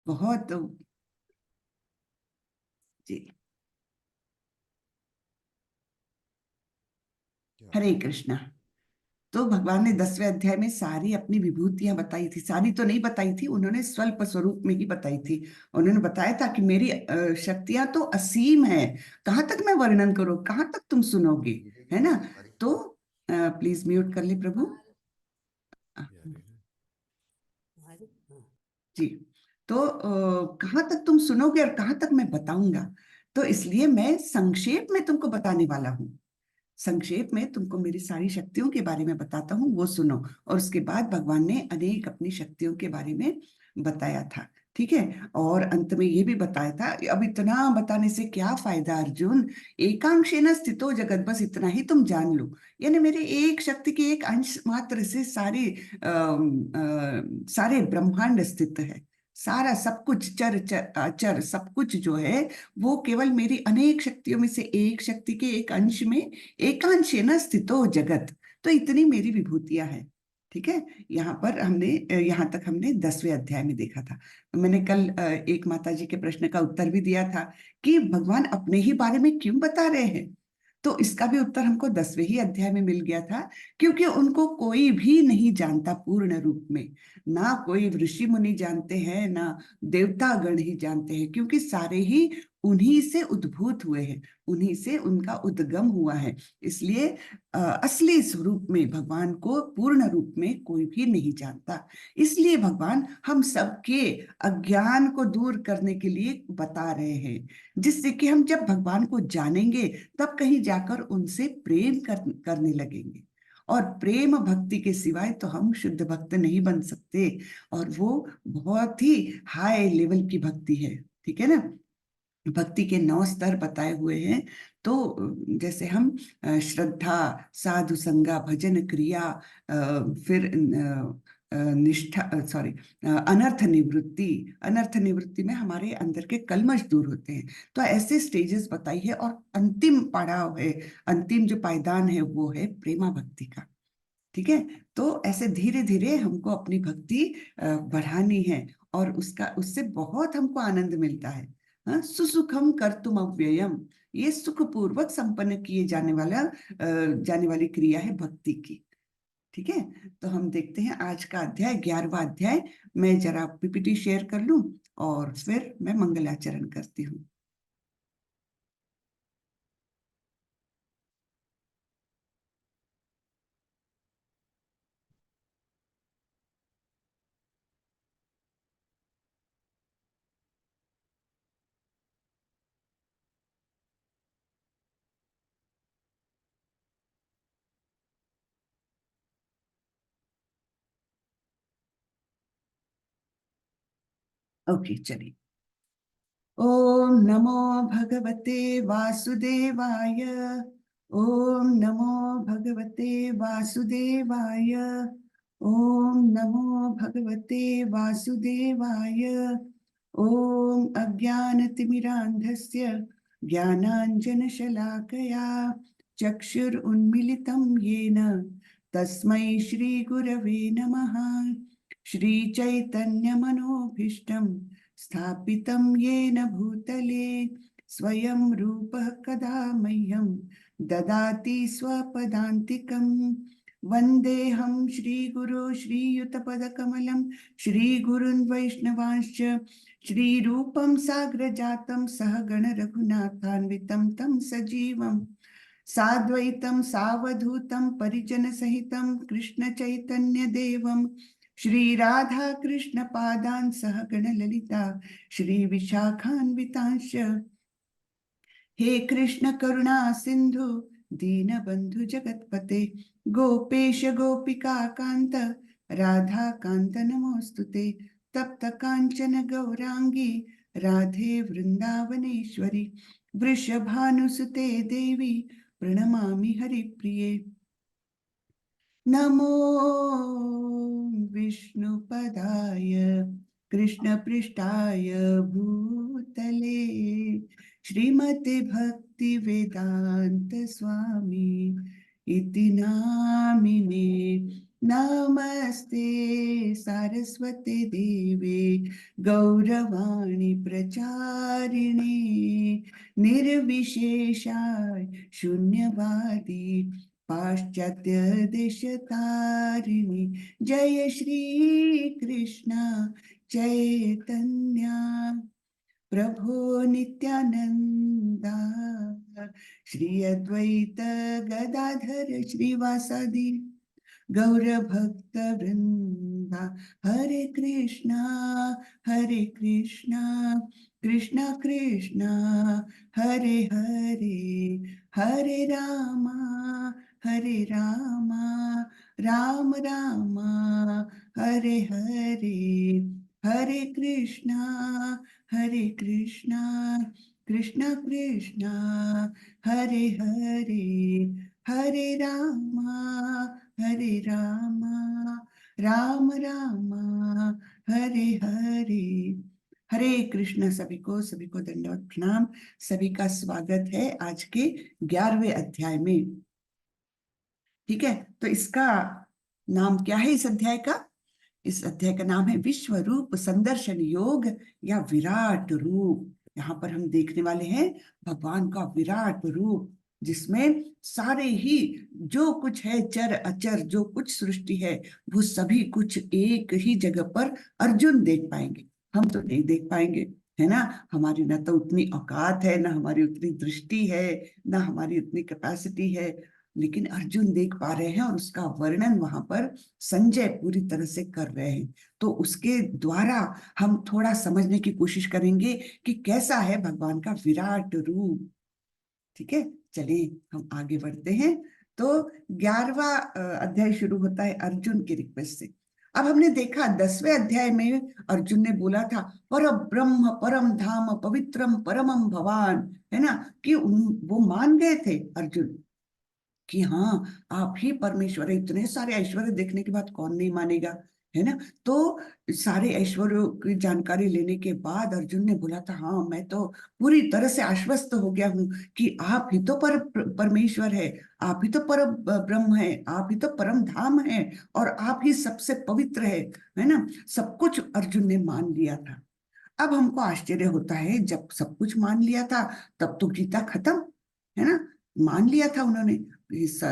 बहुत जी। हरे कृष्णा। तो भगवान ने 10वें अध्याय में सारी अपनी विभूतियां बताई थी, सारी तो नहीं बताई थी, उन्होंने स्वल्प स्वरूप में ही बताई थी। उन्होंने बताया था कि मेरी शक्तियां तो असीम है, कहाँ तक मैं वर्णन करूं, कहाँ तक तुम सुनोगे, है ना। तो प्लीज म्यूट कर ले प्रभु। जी। तो कहाँ तक तुम सुनोगे और कहाँ तक मैं बताऊंगा। तो इसलिए मैं संक्षेप में तुमको बताने वाला हूँ। संक्षेप में तुमको मेरी सारी शक्तियों के बारे में बताता हूँ, वो सुनो। और उसके बाद भगवान ने अनेक अपनी शक्तियों के बारे में बताया था। ठीक है। और अंत में ये भी बताया था, अब इतना बताने से क्या फायदा अर्जुन, एकांशेन स्थितो जगत, बस इतना ही तुम जान लो। यानी मेरे एक शक्ति के एक अंश मात्र से सारे ब्रह्मांड स्थित है। सारा सब कुछ चर चर अचर सब कुछ जो है, वो केवल मेरी अनेक शक्तियों में से एक शक्ति के एक अंश में, एकांशेन स्थितो जगत। तो इतनी मेरी विभूतियां हैं। ठीक है। यहाँ पर हमने यहाँ तक हमने 10वें अध्याय में देखा था। मैंने कल एक माता जी के प्रश्न का उत्तर भी दिया था कि भगवान अपने ही बारे में क्यों बता रहे हैं। तो इसका भी उत्तर हमको 10वें ही अध्याय में मिल गया था। क्योंकि उनको कोई भी नहीं जानता पूर्ण रूप में, ना कोई ऋषि मुनि जानते हैं, ना देवता गण ही जानते हैं, क्योंकि सारे ही उन्हीं से उद्भूत हुए हैं, उन्हीं से उनका उद्गम हुआ है। इसलिए असली स्वरूप में भगवान को पूर्ण रूप में कोई भी नहीं जानता। इसलिए भगवान हम सबके अज्ञान को दूर करने के लिए बता रहे हैं, जिससे कि हम जब भगवान को जानेंगे तब कहीं जाकर उनसे करने लगेंगे। और प्रेम भक्ति के सिवाय तो हम शुद्ध भक्त नहीं बन सकते। और वो बहुत ही हाई लेवल की भक्ति है। ठीक है ना। भक्ति के 9 स्तर बताए हुए हैं। तो जैसे हम श्रद्धा, साधु संगा, भजन क्रिया, फिर निष्ठा, सॉरी, अनर्थ निवृत्ति। अनर्थ निवृत्ति में हमारे अंदर के कल्मश दूर होते हैं। तो ऐसे स्टेजेस बताई है, और अंतिम पड़ाव है, अंतिम जो पायदान है वो है प्रेमा भक्ति का। ठीक है। तो ऐसे धीरे धीरे हमको अपनी भक्ति बढ़ानी है, और उसका उससे बहुत हमको आनंद मिलता है। हाँ, सुसुखम कर्तुम अव्ययम, ये सुख पूर्वक संपन्न किए जाने वाली क्रिया है भक्ति की। ठीक है। तो हम देखते हैं आज का अध्याय, 11वां अध्याय। मैं जरा पीपीटी शेयर कर लूं और फिर मैं मंगलाचरण करती हूँ। ओके, चलिए। ओम नमो भगवते वासुदेवाय। ओम नमो भगवते वासुदेवाय। ओम नमो भगवते वासुदेवाय। ओम अज्ञानतिमिरान्धस्य ज्ञानाञ्जनशलाकया चक्षुरुन्मीलितं येन तस्मै श्रीगुरवे नमः। श्रीचैतन्यमनोभीष्टं स्थापितं येन भूतले स्वयं रूपः कदा मह्यं ददाति स्वपदान्तिकम्। वन्देऽहं श्रीगुरो श्रीयुतपदकमलं श्रीगुरुन् वैष्णवांश्च श्रीरूपं साग्रजातं सहगण रघुनाथान्वितं तं सजीवं साद्वैतं सावधूतं परिजनसहितं कृष्णचैतन्यदेवं श्रीराधा कृष्ण पादान् सहगण ललिता श्रीविशाखान्वितांश्च। हे कृष्ण करुणा सिंधु दीनबंधु जगतपते गोपेश गोपिका कांत राधा कांत नमोस्तुते। तप्त कांचन गौरांगी राधे वृंदावनेश्वरी वृषभानुसुते देवी प्रणमामि हरिप्रिये। नमो विष्णुपदाय कृष्णपृष्ठाय भूतले श्रीमते भक्ति वेदांत स्वामी इति नामिने। नमस्ते सारस्वते देवे गौरवाणी प्रचारिणे निर्विशेषाय शून्यवादी पाश्चात्य देशतारिणी। जय श्री कृष्ण चैतन्य प्रभो नित्यानंदा श्री अद्वैत गदाधर श्रीवासादि गौर भक्त वृंदा। हरे कृष्णा कृष्णा कृष्णा हरे हरे, हरे रामा राम रामा हरे हरे, हरे कृष्णा कृष्णा कृष्णा हरे हरे, हरे रामा राम रामा हरे हरे। हरे कृष्ण। सभी को दंडवत प्रणाम। सभी का स्वागत है आज के 11वें अध्याय में। ठीक है, तो इसका नाम क्या है इस अध्याय का? इस अध्याय का नाम है विश्व रूप संदर्शन योग या विराट रूप। यहाँ पर हम देखने वाले हैं भगवान का विराट रूप, जिसमें सारे ही जो कुछ है, चर अचर जो कुछ सृष्टि है, वो सभी कुछ एक ही जगह पर अर्जुन देख पाएंगे। हम तो नहीं देख पाएंगे, है ना। हमारी ना तो उतनी औकात है, ना हमारी उतनी दृष्टि है, ना हमारी उतनी कैपेसिटी है, लेकिन अर्जुन देख पा रहे हैं और उसका वर्णन वहां पर संजय पूरी तरह से कर रहे हैं। तो उसके द्वारा हम थोड़ा समझने की कोशिश करेंगे कि कैसा है भगवान का विराट रूप। ठीक है, चलिए हम आगे बढ़ते हैं। तो 11वां अध्याय शुरू होता है अर्जुन की रिक्वेस्ट से। अब हमने देखा 10वें अध्याय में अर्जुन ने बोला था पर ब्रह्म परम धाम पवित्रम परमम भवान, है ना, कि वो मान गए थे अर्जुन कि हाँ आप ही परमेश्वर है। इतने सारे ऐश्वर्य देखने के बाद कौन नहीं मानेगा, है ना। तो सारे ऐश्वर्यों की जानकारी लेने के बाद अर्जुन ने बोला था हाँ मैं तो पूरी तरह से आश्वस्त हो गया हूँ कि आप ही तो परमेश्वर है, आप ही तो पर ब्रह्म है, आप ही तो परम धाम है, और आप ही सबसे पवित्र है ना। सब कुछ अर्जुन ने मान लिया था। अब हमको आश्चर्य होता है, जब सब कुछ मान लिया था तब तो गीता खत्म, है ना। मान लिया था उन्होंने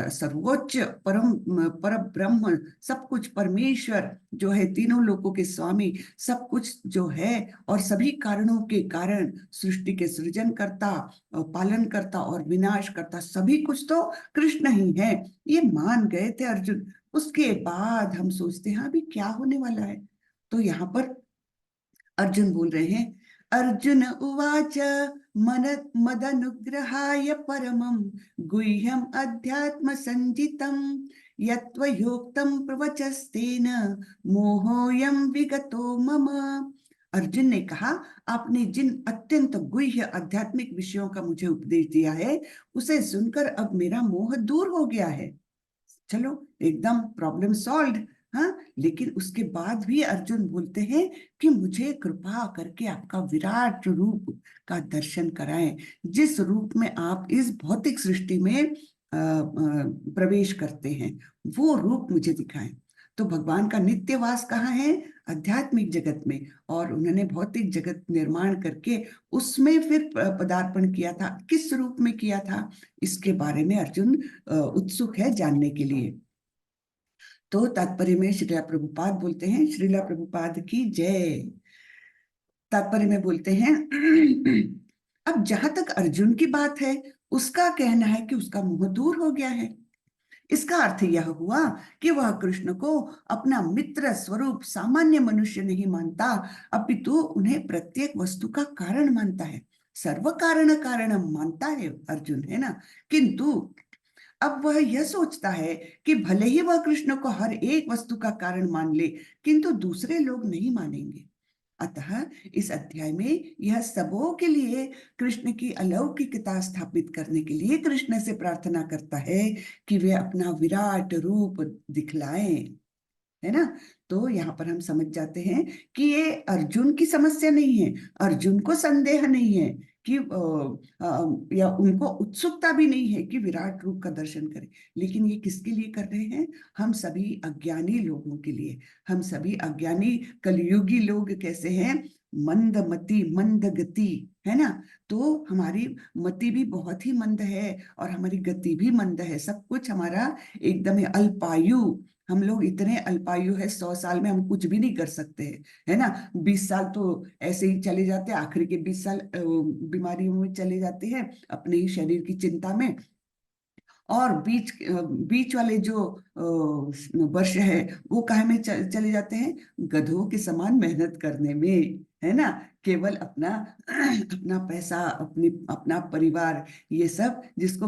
सर्वोच्च परम पर ब्रह्म, सब कुछ परमेश्वर जो है, तीनों लोकों के स्वामी, सब कुछ जो है और सभी कारणों के कारण सृष्टि के सृजन करता, पालन करता और विनाश करता, सभी कुछ तो कृष्ण ही है, ये मान गए थे अर्जुन। उसके बाद हम सोचते हैं अभी क्या होने वाला है। तो यहाँ पर अर्जुन बोल रहे हैं, अर्जुन उवाच मन मदनुग्रहाय परमं गुह्यम अध्यात्म संजितम यत्त्वयोक्तं प्रवचस्तेन मोहोऽयं विगतो मम। अर्जुन ने कहा आपने जिन अत्यंत गुह्य आध्यात्मिक विषयों का मुझे उपदेश दिया है, उसे सुनकर अब मेरा मोह दूर हो गया है। चलो एकदम प्रॉब्लम सॉल्व। हाँ, लेकिन उसके बाद भी अर्जुन बोलते हैं कि मुझे कृपा करके आपका विराट रूप का दर्शन कराएं, जिस रूप में आप इस भौतिक सृष्टि में प्रवेश करते हैं, वो रूप मुझे दिखाएं। तो भगवान का नित्यवास कहाँ है? आध्यात्मिक जगत में, और उन्होंने भौतिक जगत निर्माण करके उसमें फिर पदार्पण किया था। किस रूप में किया था, इसके बारे में अर्जुन उत्सुक है जानने के लिए। तो तात्पर्य में श्रीला प्रभुपाद बोलते हैं, श्रीला प्रभुपाद की जय। तात्पर्य में बोलते हैं अब जहां तक अर्जुन की बात है, उसका कहना है कि उसका मोह दूर हो गया है। इसका अर्थ यह हुआ कि वह कृष्ण को अपना मित्र स्वरूप सामान्य मनुष्य नहीं मानता, अपितु उन्हें प्रत्येक वस्तु का कारण मानता है। सर्व कारण कारण मानता है अर्जुन, है ना। किंतु अब वह यह सोचता है कि भले ही वह कृष्ण को हर एक वस्तु का कारण मान ले, किंतु दूसरे लोग नहीं मानेंगे। अतः इस अध्याय में यह सबों के लिए कृष्ण की अलौकिकता स्थापित करने के लिए कृष्ण से प्रार्थना करता है कि वे अपना विराट रूप दिखलाएं, है ना। तो यहाँ पर हम समझ जाते हैं कि ये अर्जुन की समस्या नहीं है, अर्जुन को संदेह नहीं है कि या उनको उत्सुकता भी नहीं है कि विराट रूप का दर्शन करें। लेकिन ये किसके लिए कर रहे हैं? हम सभी अज्ञानी लोगों के लिए। हम सभी अज्ञानी कलयुगी लोग कैसे हैं? मंदमति, मंद गति, है ना। तो हमारी मति भी बहुत ही मंद है और हमारी गति भी मंद है। सब कुछ हमारा एकदम ही अल्पायु। हम लोग इतने अल्पायु है, 100 साल में हम कुछ भी नहीं कर सकते हैं, है ना। 20 साल तो ऐसे ही चले जाते हैं, आखिरी के 20 साल बीमारियों में चले जाते हैं, अपने ही शरीर की चिंता में। और बीच बीच वाले जो वर्ष है वो काहे में चले जाते हैं? गधों के समान मेहनत करने में, है ना। केवल अपना अपना पैसा, अपना परिवार, ये सब जिसको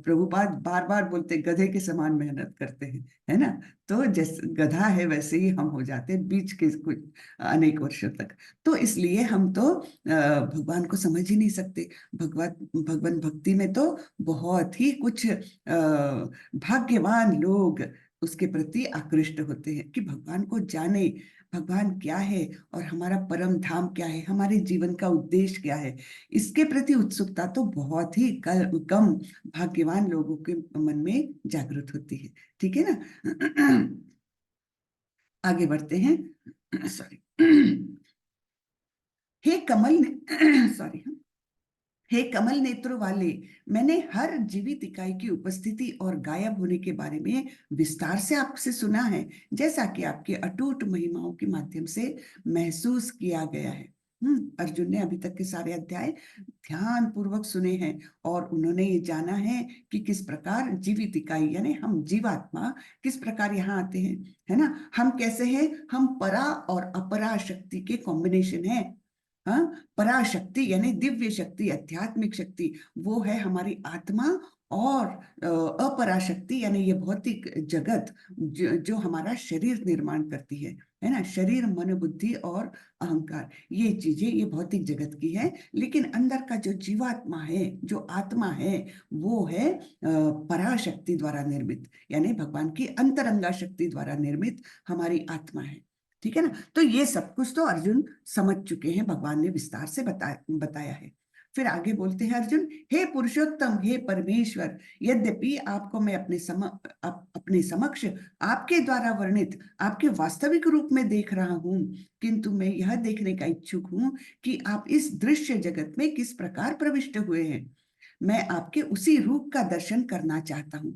प्रभुपाद बार बार बोलते हैं, गधे के समान मेहनत करते हैं, है ना। तो जैसे गधा है वैसे ही हम हो जाते हैं बीच के कुछ अनेक वर्षों तक। तो इसलिए हम तो भगवान को समझ ही नहीं सकते। भगवान भक्ति में तो बहुत ही कुछ भाग्यवान लोग उसके प्रति आकृष्ट होते हैं कि भगवान को जाने, भगवान क्या है और हमारा परम धाम क्या है, हमारे जीवन का उद्देश्य क्या है। इसके प्रति उत्सुकता तो बहुत ही कम भाग्यवान लोगों के मन में जागृत होती है। ठीक है ना। आगे बढ़ते हैं। सॉरी। हे कमल ने सॉरी, हे कमल नेत्रों वाले, मैंने हर जीवित इकाई की उपस्थिति और गायब होने के बारे में विस्तार से आपसे सुना है, जैसा कि आपके अटूट महिमाओं के माध्यम से महसूस किया गया है। अर्जुन ने अभी तक के सारे अध्याय ध्यान पूर्वक सुने हैं और उन्होंने ये जाना है कि किस प्रकार जीवित इकाई यानी हम जीवात्मा किस प्रकार यहाँ आते हैं, है ना। हम कैसे हैं? हम परा और अपरा शक्ति के कॉम्बिनेशन है। हाँ, पराशक्ति यानी दिव्य शक्ति, आध्यात्मिक शक्ति, वो है हमारी आत्मा। और अपराशक्ति यानी ये भौतिक जगत जो हमारा शरीर निर्माण करती है ना। शरीर, मन, बुद्धि और अहंकार, ये चीजें ये भौतिक जगत की है। लेकिन अंदर का जो जीवात्मा है, जो आत्मा है, वो है पराशक्ति द्वारा निर्मित, यानी भगवान की अंतरंगा शक्ति द्वारा निर्मित हमारी आत्मा है। ठीक है ना। तो ये सब कुछ तो अर्जुन समझ चुके हैं, भगवान ने विस्तार से बताया है। फिर आगे बोलते हैं अर्जुन, हे पुरुषोत्तम, हे परमेश्वर, यद्यपि आपको मैं अपने समक्ष आपके द्वारा वर्णित आपके वास्तविक रूप में देख रहा हूं, किंतु मैं यह देखने का इच्छुक हूं कि आप इस दृश्य जगत में किस प्रकार प्रविष्ट हुए हैं। मैं आपके उसी रूप का दर्शन करना चाहता हूं।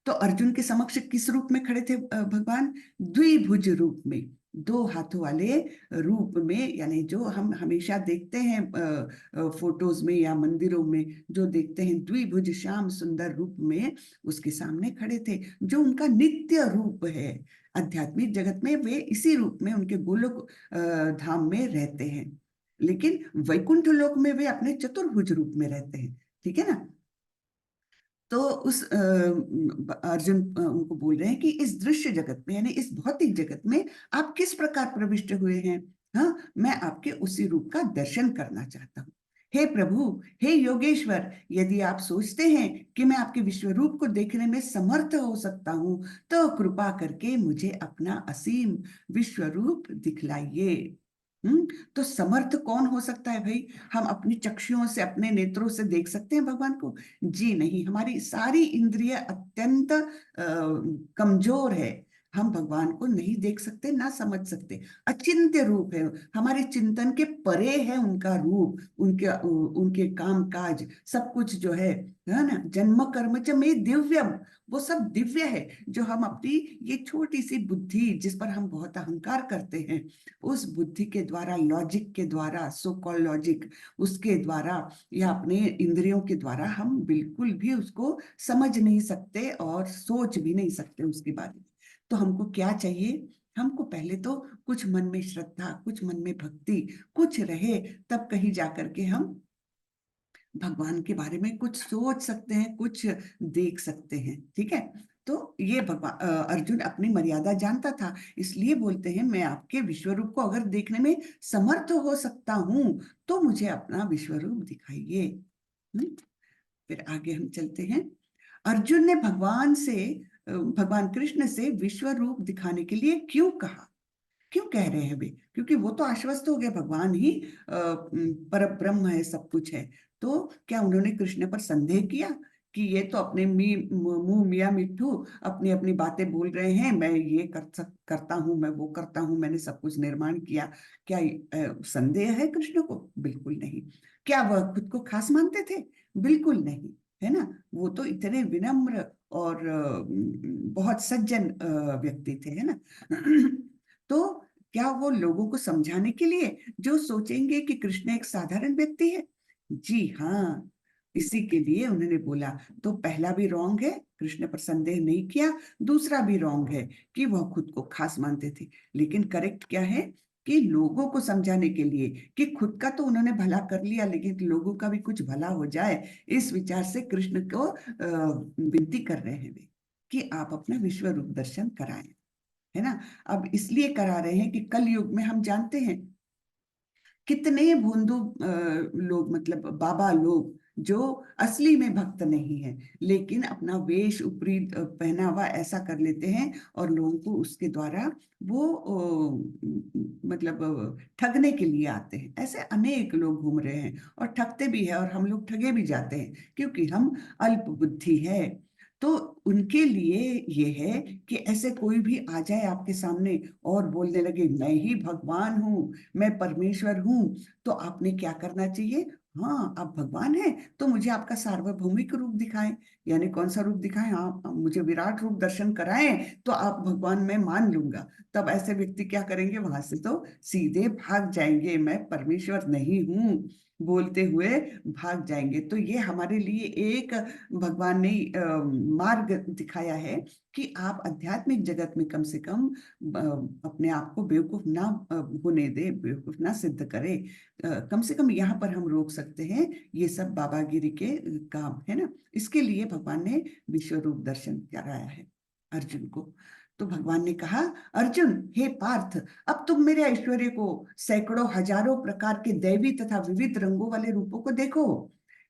तो अर्जुन के समक्ष किस रूप में खड़े थे भगवान? द्विभुज रूप में, दो हाथों वाले रूप में, यानी जो हम हमेशा देखते हैं फोटोज में या मंदिरों में, जो देखते हैं द्विभुज श्याम सुंदर रूप में, उसके सामने खड़े थे। जो उनका नित्य रूप है आध्यात्मिक जगत में, वे इसी रूप में उनके गोलोक धाम में रहते हैं। लेकिन वैकुंठ लोक में वे अपने चतुर्भुज रूप में रहते हैं। ठीक है ना। तो उस अर्जुन उनको बोल रहे हैं कि इस दृश्य जगत में यानी इस भौतिक जगत में आप किस प्रकार प्रविष्ट हुए हैं। हाँ, मैं आपके उसी रूप का दर्शन करना चाहता हूँ। हे प्रभु, हे योगेश्वर, यदि आप सोचते हैं कि मैं आपके विश्व रूप को देखने में समर्थ हो सकता हूँ, तो कृपा करके मुझे अपना असीम विश्व रूप दिखलाइए। हम्म। तो समर्थ कौन हो सकता है भाई? हम अपनी चक्षुओं से, अपने नेत्रों से देख सकते हैं भगवान को? जी नहीं, हमारी सारी इंद्रिय अत्यंत कमजोर है। हम भगवान को नहीं देख सकते, ना समझ सकते। अचिंत्य रूप है, हमारे चिंतन के परे है उनका रूप, उनके उनके काम काज सब कुछ जो है ना। जन्म कर्म च में दिव्यम, वो सब दिव्य है। जो हम अपनी ये छोटी सी बुद्धि, जिस पर हम बहुत अहंकार करते हैं, उस बुद्धि के द्वारा, लॉजिक के द्वारा, सो कॉल्ड लॉजिक, उसके द्वारा या अपने इंद्रियों के द्वारा हम बिल्कुल भी उसको समझ नहीं सकते और सोच भी नहीं सकते उसके बारे में। तो हमको क्या चाहिए? हमको पहले तो कुछ मन में श्रद्धा, कुछ मन में भक्ति कुछ रहे, तब कहीं जाकर के हम भगवान के बारे में कुछ सोच सकते हैं, कुछ देख सकते हैं। ठीक है। तो ये भगवान अर्जुन अपनी मर्यादा जानता था, इसलिए बोलते हैं मैं आपके विश्व रूप को अगर देखने में समर्थ हो सकता हूं, तो मुझे अपना विश्व रूप दिखाइए। फिर आगे हम चलते हैं। अर्जुन ने भगवान कृष्ण से विश्व रूप दिखाने के लिए क्यों कहा? क्यों कह रहे हैं वे? क्योंकि वो तो आश्वस्त हो गए, भगवान ही पर ब्रह्म है, सब कुछ है। तो क्या उन्होंने कृष्ण पर संदेह किया कि ये तो अपने मुंह मियाँ मिट्ठू अपनी अपनी बातें बोल रहे हैं, मैं ये करता हूँ, मैं वो करता हूँ, मैंने सब कुछ निर्माण किया? क्या संदेह है कृष्ण को? बिल्कुल नहीं। क्या वह खुद को खास मानते थे? बिल्कुल नहीं, है ना। वो तो इतने विनम्र और बहुत सज्जन व्यक्ति थे, है ना। तो क्या वो लोगों को समझाने के लिए जो सोचेंगे कि कृष्ण एक साधारण व्यक्ति है? जी हाँ, इसी के लिए उन्होंने बोला। तो पहला भी रॉन्ग है, कृष्ण पर संदेह नहीं किया। दूसरा भी रॉन्ग है कि वह खुद को खास मानते थे। लेकिन करेक्ट क्या है कि लोगों को समझाने के लिए कि खुद का तो उन्होंने भला कर लिया, लेकिन लोगों का भी कुछ भला हो जाए, इस विचार से कृष्ण को विनती कर रहे हैं वे कि आप अपना विश्व रूप दर्शन कराएं, है ना। अब इसलिए करा रहे हैं कि कल युग में हम जानते हैं कितने भोंदू लोग, मतलब बाबा लोग, जो असली में भक्त नहीं है, लेकिन अपना वेश ऊपरी पहनावा ऐसा कर लेते हैं और लोगों को उसके द्वारा वो मतलब ठगने के लिए आते हैं। ऐसे अनेक लोग घूम रहे हैं और ठगते भी है, और हम लोग ठगे भी जाते हैं क्योंकि हम अल्प बुद्धि है। तो उनके लिए ये है कि ऐसे कोई भी आ जाए आपके सामने और बोलने लगे मैं ही भगवान हूँ, मैं परमेश्वर हूँ, तो आपने क्या करना चाहिए? हाँ, आप भगवान हैं तो मुझे आपका सार्वभौमिक रूप दिखाएं। यानी कौन सा रूप दिखाएं? आप मुझे विराट रूप दर्शन कराएं तो आप भगवान मैं मान लूंगा। तब ऐसे व्यक्ति क्या करेंगे? वहां से तो सीधे भाग जाएंगे, मैं परमेश्वर नहीं हूँ बोलते हुए भाग जाएंगे। तो ये हमारे लिए एक भगवान ने मार्ग दिखाया है कि आप आध्यात्मिक जगत में कम से कम अपने आप को बेवकूफ ना होने दे, बेवकूफ ना सिद्ध करे। कम से कम यहाँ पर हम रोक सकते हैं ये सब बाबागिरी के काम, है ना। इसके लिए भगवान ने विश्व रूप दर्शन कराया है अर्जुन को। तो भगवान ने कहा, अर्जुन हे पार्थ, अब तुम मेरे ऐश्वर्य को, सैकड़ों हजारों प्रकार के दैवी तथा विविध रंगों वाले रूपों को देखो।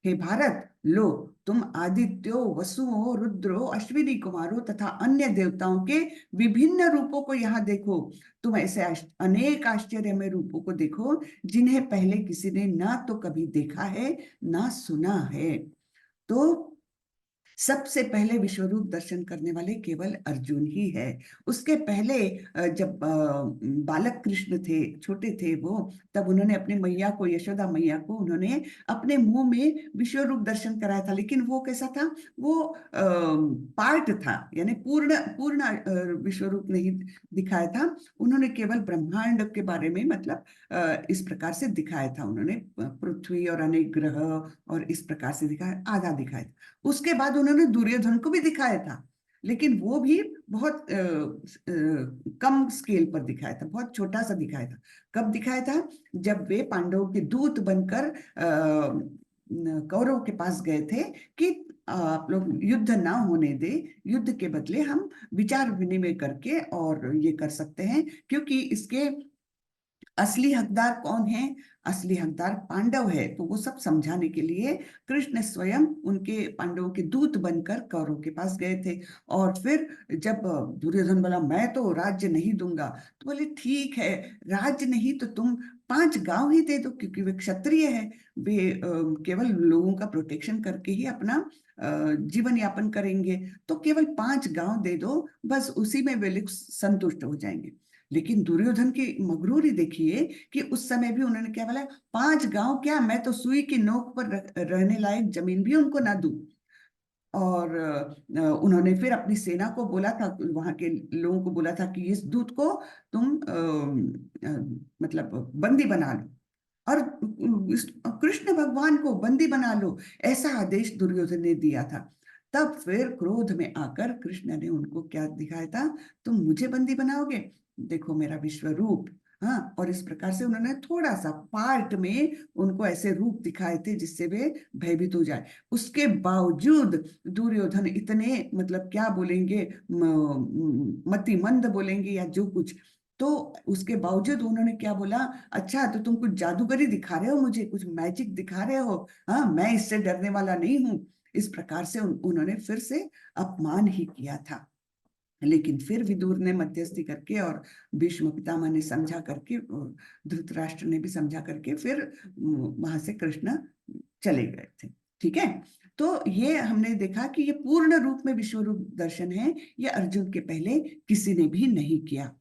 हे भारत, लो, तुम आदित्यों, वसुओं, रुद्रों, अश्विनी कुमारों तथा अन्य देवताओं के विभिन्न रूपों को यहाँ देखो। तुम ऐसे अनेक आश्चर्यमय रूपों को देखो जिन्हें पहले किसी ने ना तो कभी देखा है ना सुना है। तो सबसे पहले विश्वरूप दर्शन करने वाले केवल अर्जुन ही है। उसके पहले जब बालक कृष्ण थे, छोटे थे वो, तब उन्होंने अपने मैया को, यशोदा मैया को, उन्होंने अपने मुंह में विश्वरूप दर्शन कराया था। लेकिन वो कैसा था? वो पार्ट था, यानी पूर्ण पूर्ण विश्वरूप नहीं दिखाया था। उन्होंने केवल ब्रह्मांड के बारे में, मतलब इस प्रकार से दिखाया था। उन्होंने पृथ्वी और अनेक ग्रह और इस प्रकार से दिखाया, आधा दिखाया था। उसके बाद उन्होंने दुर्योधन को भी दिखाया था, लेकिन वो भी बहुत कम स्केल पर दिखाया था, बहुत छोटा सा दिखाया था। कब दिखाया था? जब वे पांडवों के दूत बनकर कौरवों के पास गए थे कि आप लोग युद्ध ना होने दे, युद्ध के बदले हम विचार विनिमय करके और ये कर सकते हैं, क्योंकि इसके असली हकदार कौन है? असली हकदार पांडव है। तो वो सब समझाने के लिए कृष्ण स्वयं उनके, पांडवों के दूत बनकर कौरवों के पास गए थे। और फिर जब दुर्योधन बोला मैं तो राज्य नहीं दूंगा, तो बोले ठीक है, राज्य नहीं तो तुम 5 गांव ही दे दो, क्योंकि वे क्षत्रिय है। वे केवल लोगों का प्रोटेक्शन करके ही अपना जीवन यापन करेंगे। तो केवल 5 गांव दे दो, बस उसी में वे लोग संतुष्ट हो जाएंगे। लेकिन दुर्योधन की मगरूरी देखिए कि उस समय भी उन्होंने क्या बोला, 5 गांव क्या, मैं तो सुई की नोक पर रहने लायक जमीन भी उनको ना दूं। और उन्होंने फिर अपनी सेना को बोला था, वहां के लोगों को बोला था कि इस दूत को तुम मतलब बंदी बना लो, और कृष्ण भगवान को बंदी बना लो, ऐसा आदेश दुर्योधन ने दिया था। तब फिर क्रोध में आकर कृष्ण ने उनको क्या दिखाया था? तुम मुझे बंदी बनाओगे, देखो मेरा विश्व रूप। हाँ, और इस प्रकार से उन्होंने थोड़ा सा पार्ट में उनको ऐसे रूप दिखाए थे जिससे वे भयभीत हो जाए। उसके बावजूद दुर्योधन इतने, मतलब क्या बोलेंगे, मति मंद बोलेंगे या जो कुछ, तो उसके बावजूद उन्होंने क्या बोला, अच्छा तो तुम कुछ जादूगरी दिखा रहे हो, मुझे कुछ मैजिक दिखा रहे हो, हाँ मैं इससे डरने वाला नहीं हूं। इस प्रकार से उन्होंने फिर से अपमान ही किया था। लेकिन फिर विदुर ने मध्यस्थी करके और भीष्म पितामह ने समझा करके, धृतराष्ट्र ने भी समझा करके, फिर वहां से कृष्ण चले गए थे। ठीक है, तो ये हमने देखा कि ये पूर्ण रूप में विश्व रूप दर्शन है, ये अर्जुन के पहले किसी ने भी नहीं किया।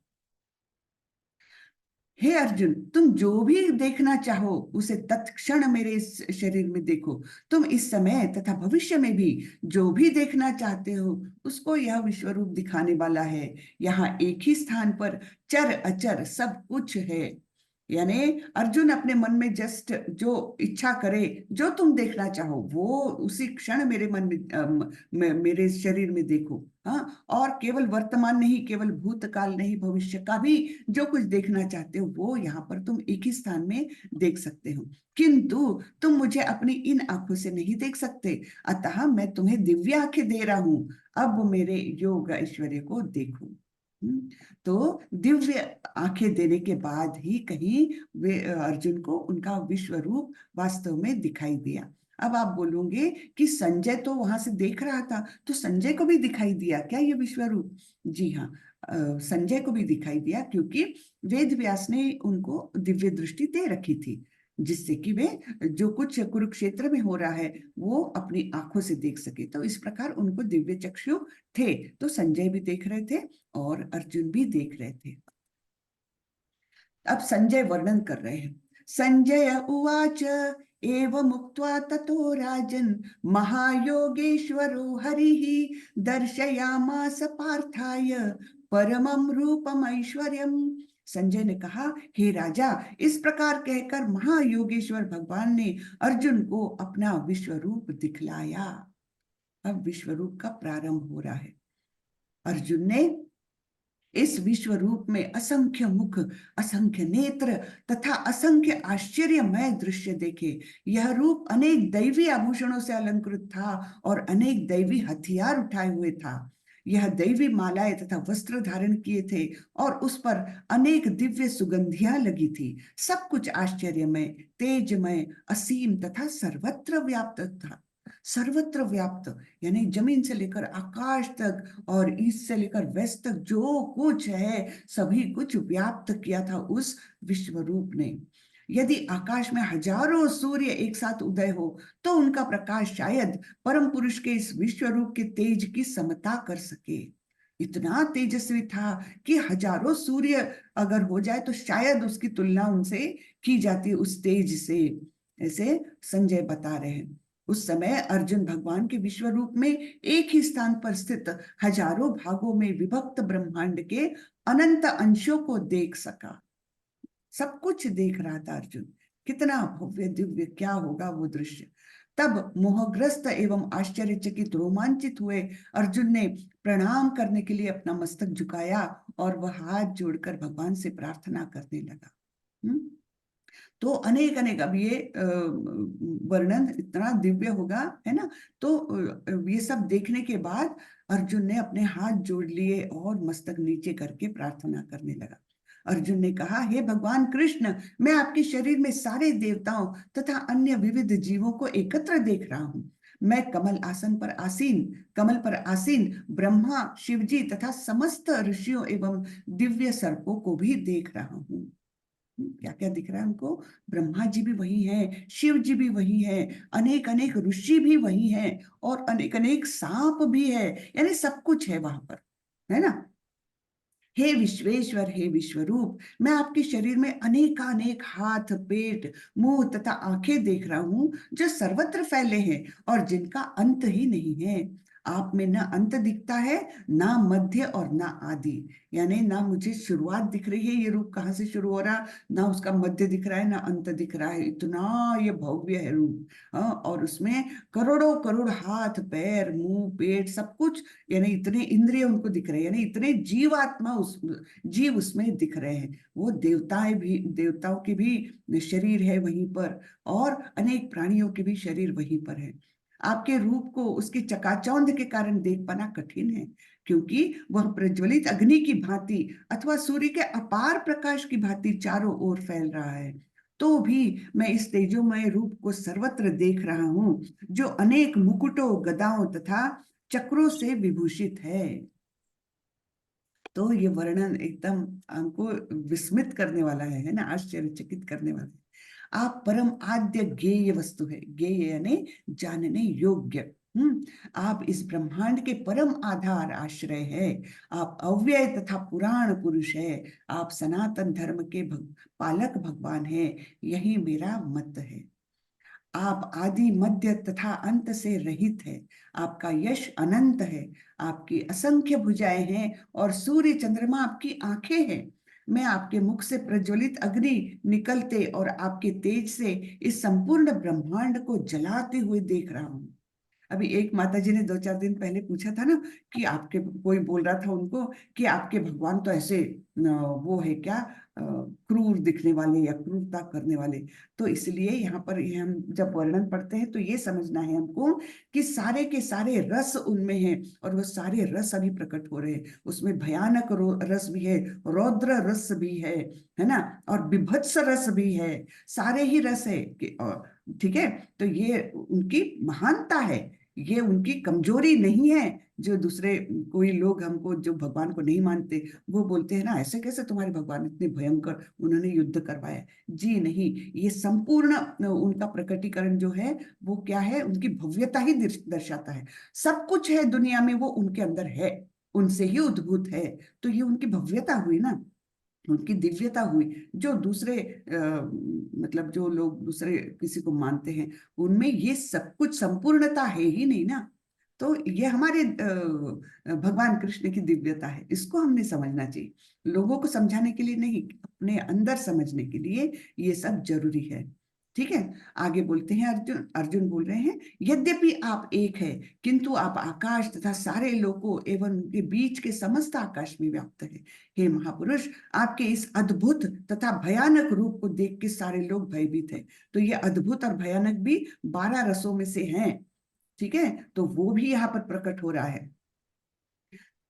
हे अर्जुन, तुम जो भी देखना चाहो उसे तत्क्षण मेरे इस शरीर में देखो। तुम इस समय तथा भविष्य में भी जो भी देखना चाहते हो उसको यह विश्व रूप दिखाने वाला है। यहाँ एक ही स्थान पर चर अचर सब कुछ है। यानी अर्जुन अपने मन में जस्ट जो इच्छा करे, जो तुम देखना चाहो वो उसी क्षण मेरे मन में, मेरे शरीर में देखो। हाँ, और केवल वर्तमान नहीं, केवल भूतकाल नहीं, भविष्य का भी जो कुछ देखना चाहते हो वो यहाँ पर तुम एक ही स्थान में देख सकते हो। किंतु तुम मुझे अपनी इन आंखों से नहीं देख सकते, अतः मैं तुम्हें दिव्य आंखें दे रहा हूं। अब मेरे योग ऐश्वर्य को देखो। तो दिव्य आंखें देने के बाद ही कहीं वे अर्जुन को उनका विश्व रूप वास्तव में दिखाई दिया। अब आप बोलोगे कि संजय तो वहां से देख रहा था, तो संजय को भी दिखाई दिया क्या ये विश्व रूप? जी हाँ, संजय को भी दिखाई दिया, क्योंकि वेद व्यास ने उनको दिव्य दृष्टि दे रखी थी, जिससे कि वे जो कुछ कुरुक्षेत्र में हो रहा है वो अपनी आंखों से देख सके। तो इस प्रकार उनको दिव्य चक्षु थे, तो संजय भी देख रहे थे और अर्जुन भी देख रहे थे। अब संजय वर्णन कर रहे हैं। संजय उवाच एवं उक्त्वा ततो राजन् महायोगेश्वरो हरिः दर्शयामास पार्थाय परमं रूपम ऐश्वर्यम्। संजय ने कहा, हे राजा, इस प्रकार कहकर महायोगेश्वर भगवान ने अर्जुन को अपना विश्व रूप दिखलाया। अब विश्व रूप का प्रारंभ हो रहा है। अर्जुन ने इस विश्व रूप में असंख्य मुख, असंख्य नेत्र तथा असंख्य आश्चर्यमय दृश्य देखे। यह रूप अनेक दैवी आभूषणों से अलंकृत था और अनेक दैवी हथियार उठाए हुए था। यह दैवी मालाएं तथा वस्त्र धारण किए थे और उस पर अनेक दिव्य सुगंधियां लगी थी। सब कुछ आश्चर्यमय, तेजमय, असीम तथा सर्वत्र व्याप्त था। सर्वत्र व्याप्त यानी जमीन से लेकर आकाश तक और ईस्ट से लेकर वेस्ट तक जो कुछ है सभी कुछ व्याप्त किया था उस विश्व रूप ने। यदि आकाश में हजारों सूर्य एक साथ उदय हो तो उनका प्रकाश शायद परम पुरुष के इस विश्व रूप के तेज की समता कर सके। इतना तेजस्वी था कि हजारों सूर्य अगर हो जाए तो शायद उसकी तुलना उनसे की जाती उस तेज से। ऐसे संजय बता रहे हैं। उस समय अर्जुन भगवान के विश्व रूप में एक ही स्थान पर स्थित हजारों भागों में विभक्त ब्रह्मांड के अनंत अंशों को देख सका। सब कुछ देख रहा था अर्जुन। कितना भव्य दिव्य, क्या होगा वो दृश्य। तब मोहग्रस्त एवं आश्चर्यचकित रोमांचित हुए अर्जुन ने प्रणाम करने के लिए अपना मस्तक झुकाया और वह हाथ जोड़कर भगवान से प्रार्थना करने लगा। तो अनेक अनेक, अब ये वर्णन इतना दिव्य होगा, है ना। तो ये सब देखने के बाद अर्जुन ने अपने हाथ जोड़ लिए और मस्तक नीचे करके प्रार्थना करने लगा। अर्जुन ने कहा, हे भगवान कृष्ण, मैं आपके शरीर में सारे देवताओं तथा अन्य विविध जीवों को एकत्र देख रहा हूँ। मैं कमल पर आसीन ब्रह्मा, शिवजी तथा समस्त ऋषियों एवं दिव्य सर्पों को भी देख रहा हूँ। क्या क्या दिख रहा है उनको? ब्रह्मा जी भी वही हैं, शिव जी भी वही हैं, अनेक अनेक ऋषि भी वही हैं और अनेक अनेक सांप भी है। यानी सब कुछ है वहां पर, है ना। हे विश्वेश्वर, हे विश्वरूप, मैं आपके शरीर में अनेकानेक हाथ, पेट, मुंह तथा आंखें देख रहा हूं जो सर्वत्र फैले हैं और जिनका अंत ही नहीं है। आप में ना अंत दिखता है, ना मध्य और ना आदि। यानी ना मुझे शुरुआत दिख रही है, ये रूप कहाँ से शुरू हो रहा, ना उसका मध्य दिख रहा है, ना अंत दिख रहा है। इतना ये भव्य है रूप। हाँ, और उसमें करोड़ों करोड़ हाथ, पैर, मुंह, पेट, सब कुछ, यानी इतने इंद्रिय उनको दिख रहे हैं, यानी इतने जीवात्मा उस जीव उसमें दिख रहे हैं। वो देवताओं के भी शरीर है वहीं पर और अनेक प्राणियों के भी शरीर वहीं पर है। आपके रूप को उसकी चकाचौंध के कारण देख पाना कठिन है, क्योंकि वह प्रज्वलित अग्नि की भांति अथवा सूर्य के अपार प्रकाश की भांति चारों ओर फैल रहा है। तो भी मैं इस तेजोमय रूप को सर्वत्र देख रहा हूँ, जो अनेक मुकुटों, गदाओं तथा चक्रों से विभूषित है। तो ये वर्णन एकदम हमको विस्मित करने वाला है ना, आश्चर्यचकित करने वाला है। आप परम आद्य ज्ञेय वस्तु है, ज्ञेय यानी जानने योग्य। आप इस ब्रह्मांड के परम आधार आश्रय है। आप अव्यय तथा पुराण पुरुष है। आप सनातन धर्म के पालक भगवान है। यही मेरा मत है। आप आदि मध्य तथा अंत से रहित है। आपका यश अनंत है। आपकी असंख्य भुजाएं हैं और सूर्य चंद्रमा आपकी आंखें हैं। मैं आपके मुख से प्रज्वलित अग्नि निकलते और आपके तेज से इस संपूर्ण ब्रह्मांड को जलाते हुए देख रहा हूँ। अभी एक माता जी ने 2-4 दिन पहले पूछा था ना कि आपके, कोई बोल रहा था उनको कि आपके भगवान तो ऐसे वो है क्या, क्रूर दिखने वाले या क्रूरता करने वाले। तो इसलिए यहाँ पर ये हम जब वर्णन पढ़ते हैं तो ये समझना है हमको कि सारे के सारे रस उनमें हैं और वो सारे रस अभी प्रकट हो रहे हैं। उसमें भयानक रस भी है, रौद्र रस भी है ना, और बीभत्स रस भी है। सारे ही रस है ठीक है। तो ये उनकी महानता है, ये उनकी कमजोरी नहीं है। जो दूसरे कोई लोग हमको, जो भगवान को नहीं मानते, वो बोलते हैं ना, ऐसे कैसे तुम्हारे भगवान इतने भयंकर, उन्होंने युद्ध करवाया। जी नहीं, ये संपूर्ण उनका प्रकटीकरण जो है वो क्या है, उनकी भव्यता ही दर्शाता है। सब कुछ है दुनिया में वो उनके अंदर है, उनसे ही उद्भूत है। तो ये उनकी भव्यता हुई ना, उनकी दिव्यता हुई। जो दूसरे मतलब जो लोग दूसरे किसी को मानते हैं, उनमें ये सब कुछ संपूर्णता है ही नहीं ना। तो ये हमारे भगवान कृष्ण की दिव्यता है, इसको हमने समझना चाहिए। लोगों को समझाने के लिए नहीं, अपने अंदर समझने के लिए ये सब जरूरी है। ठीक है। आगे बोलते हैं, अर्जुन अर्जुन बोल रहे हैं, यद्यपि आप एक है, किंतु आप आकाश तथा सारे लोकों एवं उनके बीच के समस्त आकाश में व्याप्त है। हे महापुरुष, आपके इस अद्भुत तथा भयानक रूप को देख के सारे लोग भयभीत हैं। तो ये अद्भुत और भयानक भी 12 रसों में से हैं। ठीक है, तो वो भी यहाँ पर प्रकट हो रहा है।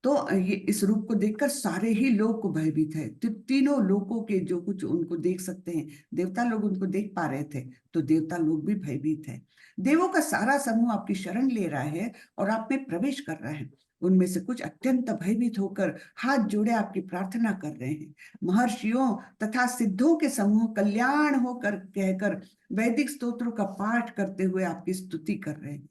तो ये इस रूप को देखकर सारे ही लोग को भयभीत है। तीनों लोगों के जो कुछ उनको देख सकते हैं, देवता लोग उनको देख पा रहे थे, तो देवता लोग भी भयभीत है। देवों का सारा समूह आपकी शरण ले रहा है और आप में प्रवेश कर रहा है। उनमें से कुछ अत्यंत भयभीत होकर हाथ जोड़े आपकी प्रार्थना कर रहे हैं। महर्षियों तथा सिद्धों के समूह कल्याण होकर कहकर वैदिक स्तोत्रों का पाठ करते हुए आपकी स्तुति कर रहे हैं।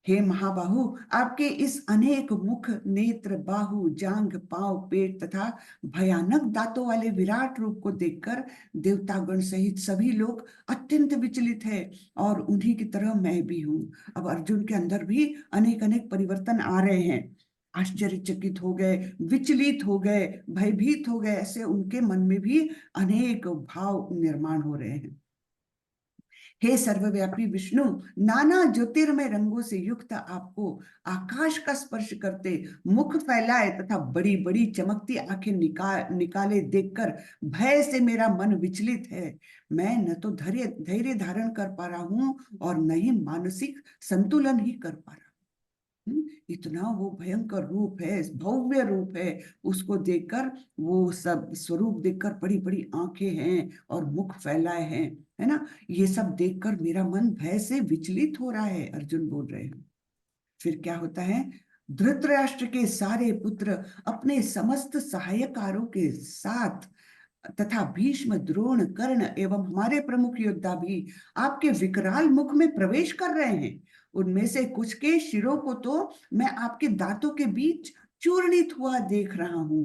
हे महाबाहु, आपके इस अनेक मुख, नेत्र, बाहु, जांघ, पांव, पेट तथा भयानक दांतों वाले विराट रूप को देखकर देवतागण सहित सभी लोग अत्यंत विचलित है, और उन्हीं की तरह मैं भी हूँ। अब अर्जुन के अंदर भी अनेक अनेक परिवर्तन आ रहे हैं। आश्चर्यचकित हो गए, विचलित हो गए, भयभीत हो गए, ऐसे उनके मन में भी अनेक भाव निर्माण हो रहे हैं। हे सर्वव्यापी विष्णु, नाना ज्योतिर्मय रंगों से युक्त आपको आकाश का स्पर्श करते, मुख फैलाए तथा बड़ी बड़ी चमकती आंखें निकाले देखकर भय से मेरा मन विचलित है। मैं न तो धैर्य धैर्य धारण कर पा रहा हूं और न ही मानसिक संतुलन ही कर पा रहा। इतना वो भयंकर रूप है, भव्य रूप है। उसको देखकर, वो सब स्वरूप देखकर, बड़ी बड़ी आंखें हैं और मुख फैलाए हैं, है ना, ये सब देखकर मेरा मन भय से विचलित हो रहा है, अर्जुन बोल रहे हैं। फिर क्या होता है, धृतराष्ट्र के सारे पुत्र अपने समस्त सहायकारों के साथ तथा भीष्म, द्रोण, कर्ण एवं हमारे प्रमुख योद्धा भी आपके विकराल मुख में प्रवेश कर रहे हैं। उनमें से कुछ के शिरों को तो मैं आपके दांतों के बीच चूर्णित हुआ देख रहा हूं।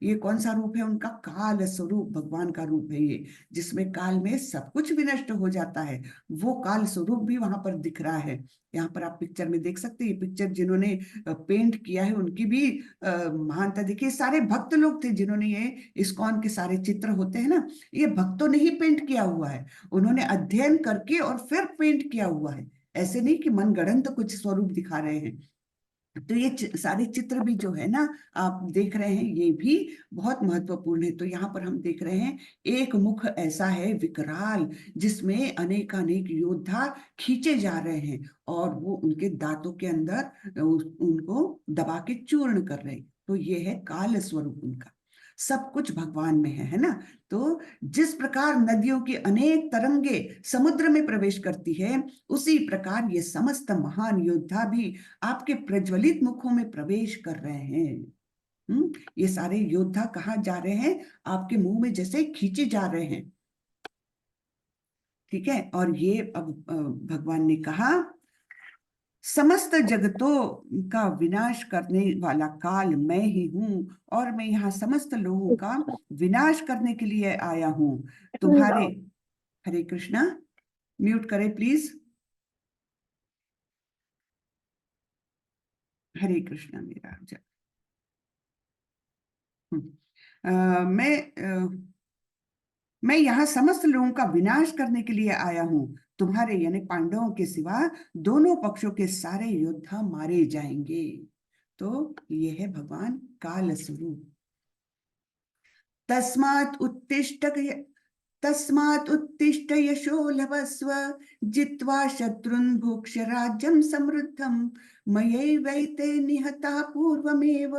ये कौन सा रूप है उनका? काल स्वरूप भगवान का रूप है ये, जिसमें काल में सब कुछ विनष्ट हो जाता है। वो काल स्वरूप भी वहां पर दिख रहा है। यहाँ पर आप पिक्चर में देख सकते हैं। ये पिक्चर जिन्होंने पेंट किया है उनकी भी महानता देखिए। सारे भक्त लोग थे जिन्होंने ये, इस्कॉन के सारे चित्र होते हैं ना, ये भक्तों ने ही पेंट किया हुआ है। उन्होंने अध्ययन करके और फिर पेंट किया हुआ है। ऐसे नहीं कि मनगढ़ंत कुछ स्वरूप दिखा रहे हैं। तो ये सारे चित्र भी जो है ना, आप देख रहे हैं, ये भी बहुत महत्वपूर्ण है। तो यहाँ पर हम देख रहे हैं, एक मुख ऐसा है विकराल, जिसमें अनेकानेक योद्धा खींचे जा रहे हैं और वो उनके दांतों के अंदर उनको दबा के चूर्ण कर रहे हैं। तो ये है काल स्वरूप उनका। सब कुछ भगवान में है ना। तो जिस प्रकार नदियों की अनेक तरंगे समुद्र में प्रवेश करती है, उसी प्रकार ये समस्त महान योद्धा भी आपके प्रज्वलित मुखों में प्रवेश कर रहे हैं। ये सारे योद्धा कहाँ जा रहे हैं? आपके मुंह में जैसे खींचे जा रहे हैं। ठीक है, और ये अब भगवान ने कहा, समस्त जगतों का विनाश करने वाला काल मैं ही हूँ, और मैं यहाँ समस्त लोगों का विनाश करने के लिए आया हूँ। तुम्हारे, हरे कृष्णा, म्यूट करें प्लीज। हरे कृष्णा मेरा जप। मैं यहाँ समस्त लोगों का विनाश करने के लिए आया हूँ। तुम्हारे यानी पांडवों के सिवा दोनों पक्षों के सारे योद्धा मारे जाएंगे। तो ये है भगवान काल स्वरूप। तस्मात् उत्तिष्ठ यशो लभस्व, जित्वा शत्रुन् भुक्ष राज्यं समृद्धं, मयैवैते निहताः पूर्वमेव,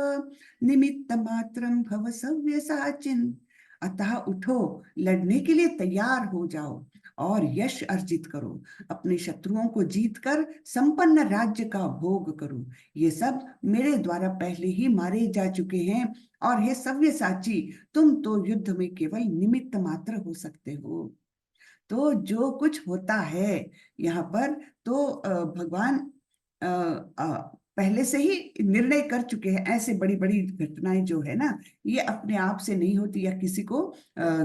निमित्तमात्रं भव सव्यसाचिन्। अतः उठो, लड़ने के लिए तैयार हो जाओ और यश अर्जित करो, अपने शत्रुओं को जीतकर संपन्न राज्य का भोग करो। ये सब मेरे द्वारा पहले ही मारे जा चुके हैं, और हे सव्यसाची, तुम तो युद्ध में केवल निमित्त मात्र हो सकते हो। तो जो कुछ होता है यहाँ पर, तो भगवान पहले से ही निर्णय कर चुके हैं। ऐसे बड़ी बड़ी घटनाएं जो है ना, ये अपने आप से नहीं होती, या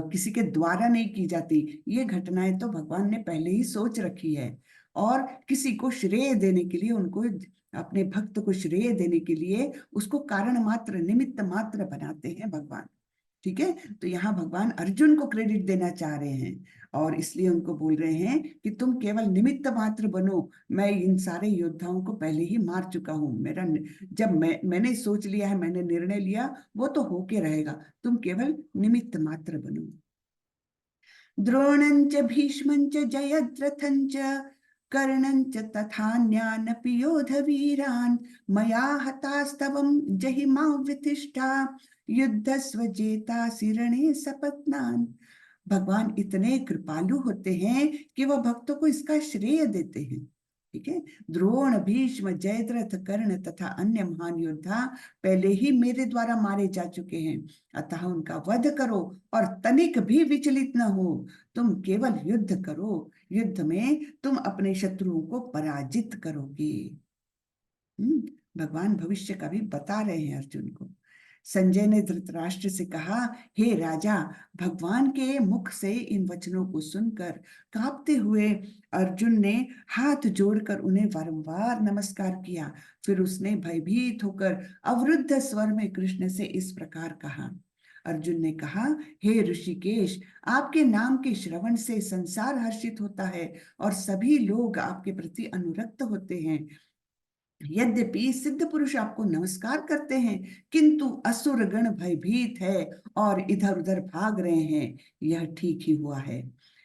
किसी के द्वारा नहीं की जाती। ये घटनाएं तो भगवान ने पहले ही सोच रखी है, और किसी को श्रेय देने के लिए, उनको, अपने भक्त को श्रेय देने के लिए उसको कारण मात्र, निमित्त मात्र बनाते हैं भगवान। ठीक है, तो यहाँ भगवान अर्जुन को क्रेडिट देना चाह रहे हैं, और इसलिए उनको बोल रहे हैं कि तुम केवल निमित्त मात्र बनो। मैं इन सारे योद्धाओं को पहले ही मार चुका हूं। जब मैंने सोच लिया है, मैंने निर्णय लिया, वो तो होके रहेगा। तुम केवल निमित्त मात्र बनो। द्रोणं च भीष्मं च जयद्रथं च कर्णं च तथान्यानपि योधवीरान्, मया हतास्तवं जहिमा व्यथिष्ठा, युद्धस्व जेतासि रणे सपत्नान्। भगवान इतने कृपालु होते हैं कि वह भक्तों को इसका श्रेय देते हैं। ठीक है, द्रोण, भीष्म, जयद्रथ, कर्ण तथा अन्य महान योद्धा पहले ही मेरे द्वारा मारे जा चुके हैं। अतः उनका वध करो और तनिक भी विचलित न हो। तुम केवल युद्ध करो, युद्ध में तुम अपने शत्रुओं को पराजित करोगे। भगवान भविष्य का भी बता रहे हैं अर्जुन को। संजय ने धृतराष्ट्र से कहा, हे राजा, भगवान के मुख से इन वचनों को सुनकर कांपते हुए अर्जुन ने हाथ जोड़कर उन्हें बारंबार नमस्कार किया। फिर उसने भयभीत होकर अवरुद्ध स्वर में कृष्ण से इस प्रकार कहा। अर्जुन ने कहा, हे ऋषिकेश, आपके नाम के श्रवण से संसार हर्षित होता है और सभी लोग आपके प्रति अनुरक्त होते हैं। यद्यपि सिद्ध पुरुष आपको नमस्कार करते हैं, किंतु असुर गण भयभीत है और इधर उधर भाग रहे हैं। यह ठीक ही हुआ है।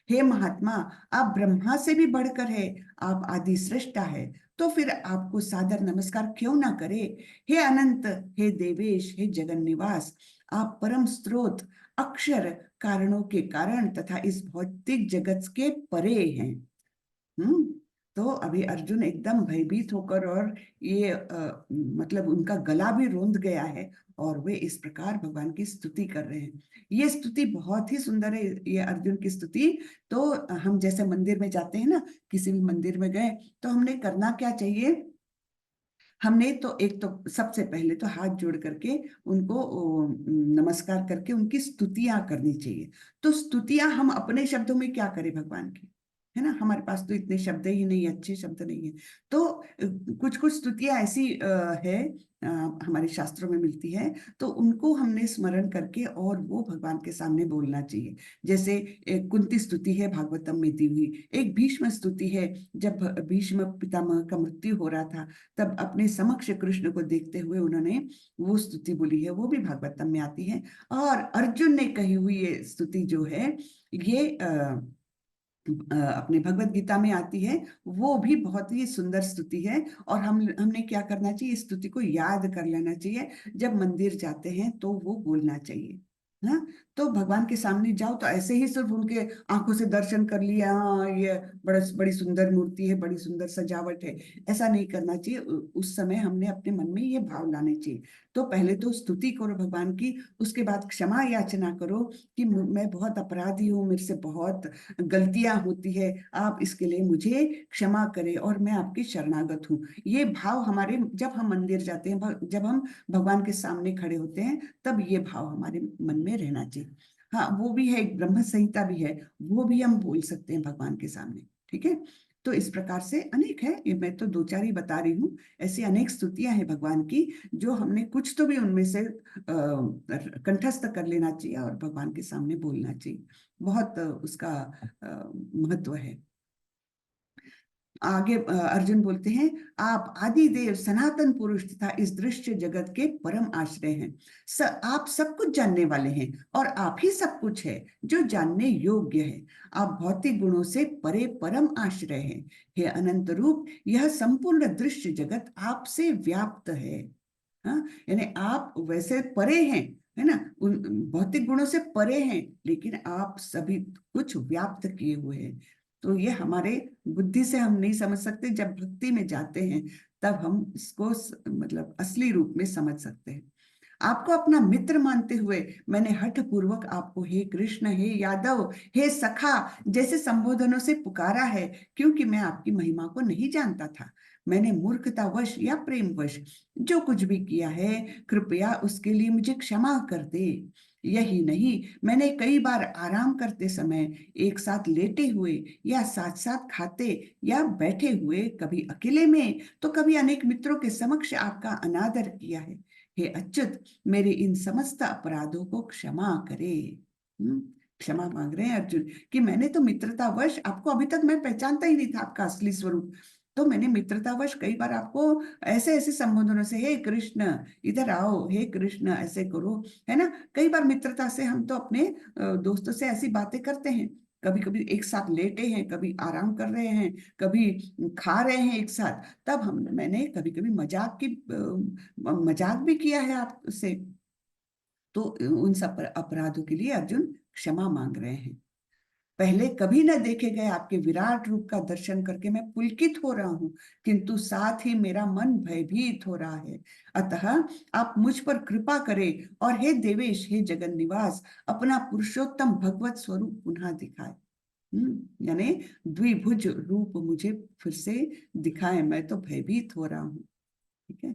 हे महात्मा, आप ब्रह्मा से भी बढ़कर है, आप आदि सृष्टा है, तो फिर आपको सादर नमस्कार क्यों ना करे। हे अनंत, हे देवेश, हे जगन निवास, आप परम स्रोत, अक्षर, कारणों के कारण तथा इस भौतिक जगत के परे हैं। तो अभी अर्जुन एकदम भयभीत होकर, और ये मतलब उनका गला भी रोंद गया है, और वे इस प्रकार भगवान की स्तुति कर रहे हैं। ये स्तुति बहुत ही सुंदर है, ये अर्जुन की स्तुति। तो हम जैसे मंदिर में जाते हैं ना, किसी भी मंदिर में गए, तो हमने करना क्या चाहिए? हमने तो एक तो सबसे पहले तो हाथ जोड़ करके उनको नमस्कार करके उनकी स्तुतियां करनी चाहिए। तो स्तुतियां हम अपने शब्दों में क्या करें भगवान की, है ना? हमारे पास तो इतने शब्द ही नहीं, अच्छे शब्द नहीं है। तो कुछ कुछ स्तुतियां ऐसी है, हमारे शास्त्रों में मिलती है, तो उनको हमने स्मरण करके और वो भगवान के सामने बोलना चाहिए। जैसे एक कुंती स्तुति है भागवतम में दी हुई, एक भीष्म स्तुति है, जब भीष्म पितामह का मृत्यु हो रहा था, तब अपने समक्ष कृष्ण को देखते हुए उन्होंने वो स्तुति बोली है, वो भी भागवतम में आती है। और अर्जुन ने कही हुई ये स्तुति जो है, ये अपने भगवत गीता में आती है, वो भी बहुत ही सुंदर स्तुति है। और हमने क्या करना चाहिए, स्तुति को याद कर लेना चाहिए, जब मंदिर जाते हैं तो वो बोलना चाहिए। हाँ, तो भगवान के सामने जाओ तो ऐसे ही सिर्फ उनके आंखों से दर्शन कर लिया, हाँ ये बड़ा बड़ी सुंदर मूर्ति है, बड़ी सुंदर सजावट है, ऐसा नहीं करना चाहिए। उस समय हमने अपने मन में ये भाव लाने चाहिए। तो पहले तो स्तुति करो भगवान की, उसके बाद क्षमा याचना करो कि मैं बहुत अपराधी हूँ, मेरे से बहुत गलतियां होती है, आप इसके लिए मुझे क्षमा करें और मैं आपकी शरणागत हूँ। ये भाव हमारे, जब हम मंदिर जाते हैं, जब हम भगवान के सामने खड़े होते हैं, तब ये भाव हमारे मन में रहना चाहिए। हाँ, वो भी है, एक ब्रह्म संहिता भी है, वो भी हम बोल सकते हैं भगवान के सामने। ठीक है, तो इस प्रकार से अनेक है, ये मैं तो दो चार ही बता रही हूँ। ऐसी अनेक स्तुतियां हैं भगवान की, जो हमने कुछ तो भी उनमें से कंठस्थ कर लेना चाहिए और भगवान के सामने बोलना चाहिए। बहुत उसका महत्व है। आगे अर्जुन बोलते हैं, आप आदि देव सनातन पुरुष तथा इस दृश्य जगत के परम आश्रय हैं। आप सब कुछ जानने वाले हैं और आप ही सब कुछ है जो जानने योग्य है। आप भौतिक गुणों से परे परम आश्रय हैं। हे अनंत रूप, यह संपूर्ण दृश्य जगत आपसे व्याप्त है। हाँ, यानी आप वैसे परे हैं, है ना, उन भौतिक गुणों से परे हैं, लेकिन आप सभी कुछ व्याप्त किए हुए हैं। तो ये हमारे बुद्धि से हम नहीं समझ सकते, जब भक्ति में जाते हैं तब हम इसको मतलब असली रूप में समझ सकते हैं। आपको अपना मित्र मानते हुए मैंने हठ पूर्वक आपको हे कृष्ण, हे यादव, हे सखा जैसे संबोधनों से पुकारा है, क्योंकि मैं आपकी महिमा को नहीं जानता था। मैंने मूर्खतावश या प्रेमवश जो कुछ भी किया है, कृपया उसके लिए मुझे क्षमा कर दे। यही नहीं, मैंने कई बार आराम करते समय, एक साथ लेटे हुए या साथ साथ खाते या बैठे हुए, कभी अकेले में तो कभी अनेक मित्रों के समक्ष आपका अनादर किया है। हे अच्युत, मेरे इन समस्त अपराधों को क्षमा करे। क्षमा मांग रहे हैं अर्जुन कि मैंने तो मित्रतावश आपको, अभी तक मैं पहचानता ही नहीं था आपका असली स्वरूप, तो मैंने मित्रतावश कई बार आपको ऐसे ऐसे संबोधनों से, हे कृष्ण इधर आओ, हे कृष्ण ऐसे करो, है ना। कई बार मित्रता से हम तो अपने दोस्तों से ऐसी बातें करते हैं, कभी कभी एक साथ लेटे हैं, कभी आराम कर रहे हैं, कभी खा रहे हैं एक साथ, तब हम मैंने कभी कभी मजाक भी किया है आपसे। तो उन सब अपराधों के लिए अर्जुन क्षमा मांग रहे हैं। पहले कभी न देखे गए आपके विराट रूप का दर्शन करके मैं पुलकित हो रहा हूँ, किंतु साथ ही मेरा मन भयभीत हो रहा है। अतः आप मुझ पर कृपा करें और हे देवेश, हे जगन निवास, अपना पुरुषोत्तम भगवत स्वरूप पुनः दिखाए। यानी द्विभुज रूप मुझे फिर से दिखाए, मैं तो भयभीत हो रहा हूँ। ठीक है,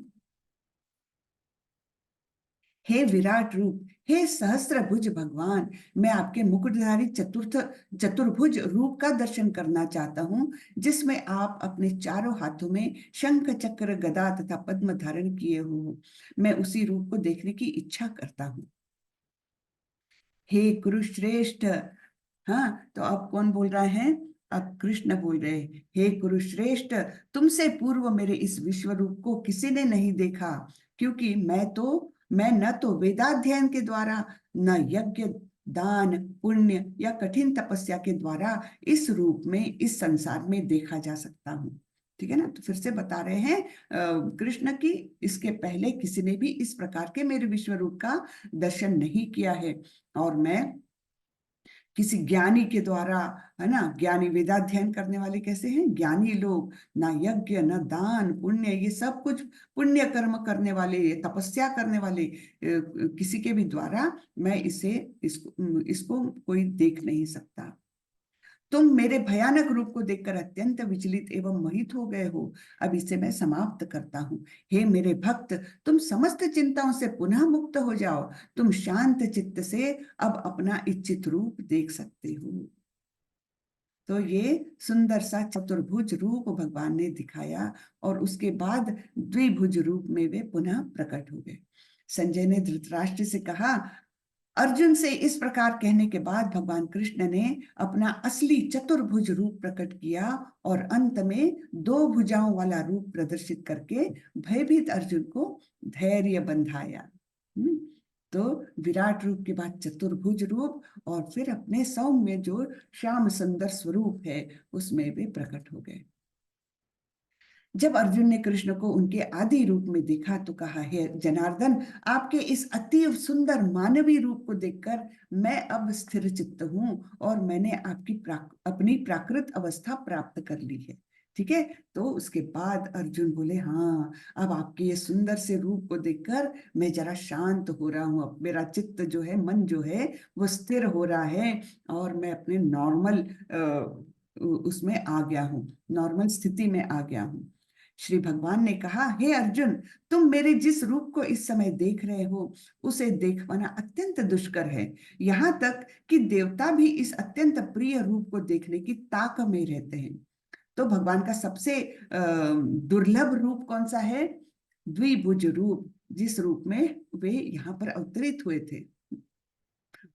हे विराट रूप, हे सहस्त्रभुज भगवान, मैं आपके मुकुटधारी चतुर्भुज रूप का दर्शन करना चाहता हूँ, जिसमें आप अपने चारों हाथों में शंख चक्र गदा तथा पद्म धारण किए हो। मैं उसी रूप को देखने की इच्छा करता हूँ। हे कुरुश्रेष्ठ, हाँ, तो अब कौन बोल रहा है? अब कृष्ण बोल रहे हैं, हे कुरुश्रेष्ठ, तुमसे पूर्व मेरे इस विश्व रूप को किसी ने नहीं देखा, क्योंकि मैं न तो वेदाध्ययन के द्वारा, न यज्ञ दान पुण्य या कठिन तपस्या के द्वारा इस रूप में इस संसार में देखा जा सकता हूँ। ठीक है ना, तो फिर से बता रहे हैं कृष्ण की इसके पहले किसी ने भी इस प्रकार के मेरे विश्व रूप का दर्शन नहीं किया है, और मैं किसी ज्ञानी के द्वारा, है ना, ज्ञानी वेदाध्ययन करने वाले कैसे हैं? ज्ञानी लोग, ना यज्ञ न दान पुण्य, ये सब कुछ पुण्य कर्म करने वाले, तपस्या करने वाले किसी के भी द्वारा मैं इसको कोई देख नहीं सकता। तुम मेरे भयानक रूप को देखकर अत्यंत विचलित एवं मोहित हो गए हो, अब इसे मैं समाप्त करता हूँ। हे मेरे भक्त, तुम समस्त चिंताओं से पुनः मुक्त हो जाओ, तुम शांत चित्त से अब अपना इच्छित रूप देख सकते हो। तो ये सुंदर सा चतुर्भुज रूप भगवान ने दिखाया, और उसके बाद द्विभुज रूप में वे पुनः प्रकट हो गए। संजय ने धृतराष्ट्र से कहा, अर्जुन से इस प्रकार कहने के बाद भगवान कृष्ण ने अपना असली चतुर्भुज रूप प्रकट किया और अंत में दो भुजाओं वाला रूप प्रदर्शित करके भयभीत अर्जुन को धैर्य बंधाया। तो विराट रूप के बाद चतुर्भुज रूप, और फिर अपने सौम्य जो श्याम सुंदर स्वरूप है उसमें वे प्रकट हो गए। जब अर्जुन ने कृष्ण को उनके आदि रूप में देखा तो कहा, हे जनार्दन, आपके इस अति सुंदर मानवीय रूप को देखकर मैं अब स्थिर चित्त हूं और मैंने आपकी अपनी प्राकृत अवस्था प्राप्त कर ली है। ठीक है। तो उसके बाद अर्जुन बोले, हाँ, अब आपके ये सुंदर से रूप को देखकर मैं जरा शांत हो रहा हूँ, अब मेरा चित्त जो है, मन जो है, वो स्थिर हो रहा है और मैं अपने नॉर्मल उसमें आ गया हूँ, नॉर्मल स्थिति में आ गया हूँ। श्री भगवान ने कहा, हे अर्जुन, तुम मेरे जिस रूप को इस समय देख रहे हो उसे देख पाना अत्यंत दुष्कर है। यहाँ तक कि देवता भी इस अत्यंत प्रिय रूप को देखने की ताक में रहते हैं। तो भगवान का सबसे दुर्लभ रूप कौन सा है? द्विभुज रूप, जिस रूप में वे यहाँ पर अवतरित हुए थे।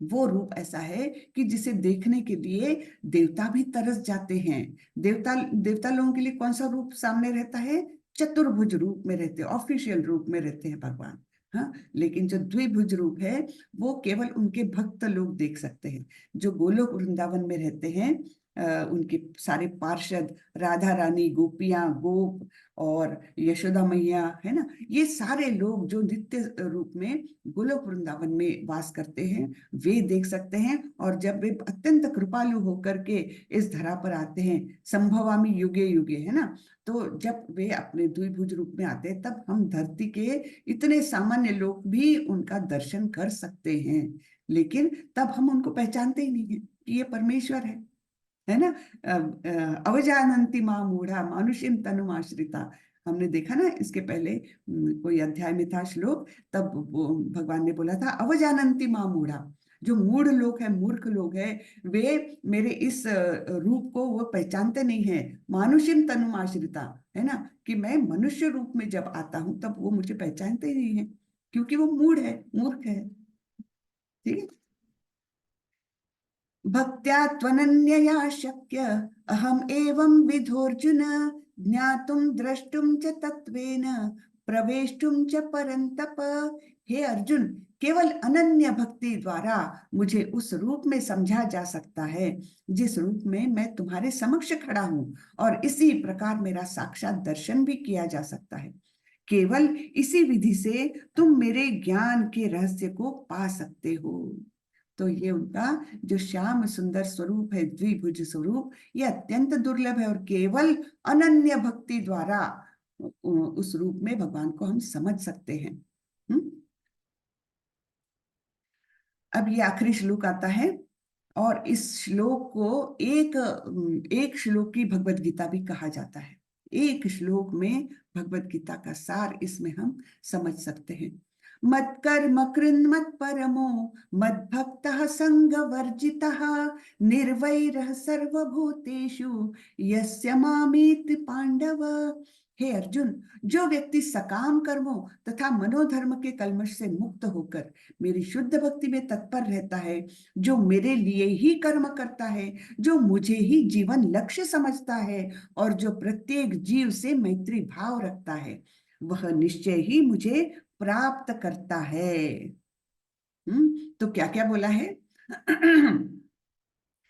वो रूप ऐसा है कि जिसे देखने के लिए देवता भी तरस जाते हैं। देवता देवता लोगों के लिए कौन सा रूप सामने रहता है? चतुर्भुज रूप में रहते हैं, ऑफिशियल रूप में रहते हैं भगवान। हाँ, लेकिन जो द्विभुज रूप है वो केवल उनके भक्त लोग देख सकते हैं। जो गोलोक वृंदावन में रहते हैं, उनके सारे पार्षद, राधा रानी, गोपियां, गोप और यशोदा मैया, है ना, ये सारे लोग जो नित्य रूप में गोलोक वृंदावन में वास करते हैं, वे देख सकते हैं। और जब वे अत्यंत कृपालु होकर के इस धरा पर आते हैं, संभवामि युगे युगे, है ना, तो जब वे अपने द्विभुज रूप में आते हैं तब हम धरती के इतने सामान्य लोग भी उनका दर्शन कर सकते हैं। लेकिन तब हम उनको पहचानते ही नहीं है कि ये परमेश्वर है ना। अवजानन्ति मां मूढ़ा मानुषीम तनुमाश्रिता, हमने देखा ना इसके पहले कोई अध्याय में था श्लोक, तब भगवान ने बोला था, अवजानन्ति मां मूढ़ा, जो मूढ़ लोग हैं, मूर्ख लोग हैं, वे मेरे इस रूप को वो पहचानते नहीं है। मानुषीम तनुमाश्रिता, है ना, कि मैं मनुष्य रूप में जब आता हूं तब वो मुझे पहचानते ही नहीं है, क्योंकि वो मूढ़ है, मूर्ख है। ठीक है। भक्त्या त्वनन्यया शक्य अहम एवं विधोर्जुन ज्ञातुं द्रष्टुं च तत्वेन प्रवेष्टुं च परन्तप। हे अर्जुन, केवल अनन्य भक्ति द्वारा मुझे उस रूप में समझा जा सकता है जिस रूप में मैं तुम्हारे समक्ष खड़ा हूं, और इसी प्रकार मेरा साक्षात दर्शन भी किया जा सकता है। केवल इसी विधि से तुम मेरे ज्ञान के रहस्य को पा सकते हो। तो ये उनका जो श्याम सुंदर स्वरूप है, द्विभुज स्वरूप, ये अत्यंत दुर्लभ है और केवल अनन्य भक्ति द्वारा उस रूप में भगवान को हम समझ सकते हैं। अब ये आखिरी श्लोक आता है, और इस श्लोक को एक श्लोक की भगवत गीता भी कहा जाता है। एक श्लोक में भगवत गीता का सार इसमें हम समझ सकते हैं। मत कर्म कृन् मत परमो मद भक्त संग वर्जितः निर्वैरः सर्वभूतेषु यस्य मामेति पांडव। हे अर्जुन, जो व्यक्ति सकाम कर्मों तथा मनोधर्म के कल्मश से मुक्त होकर मेरी शुद्ध भक्ति में तत्पर रहता है, जो मेरे लिए ही कर्म करता है, जो मुझे ही जीवन लक्ष्य समझता है, और जो प्रत्येक जीव से मैत्री भाव रखता है, वह निश्चय ही मुझे प्राप्त करता है। तो क्या क्या बोला है?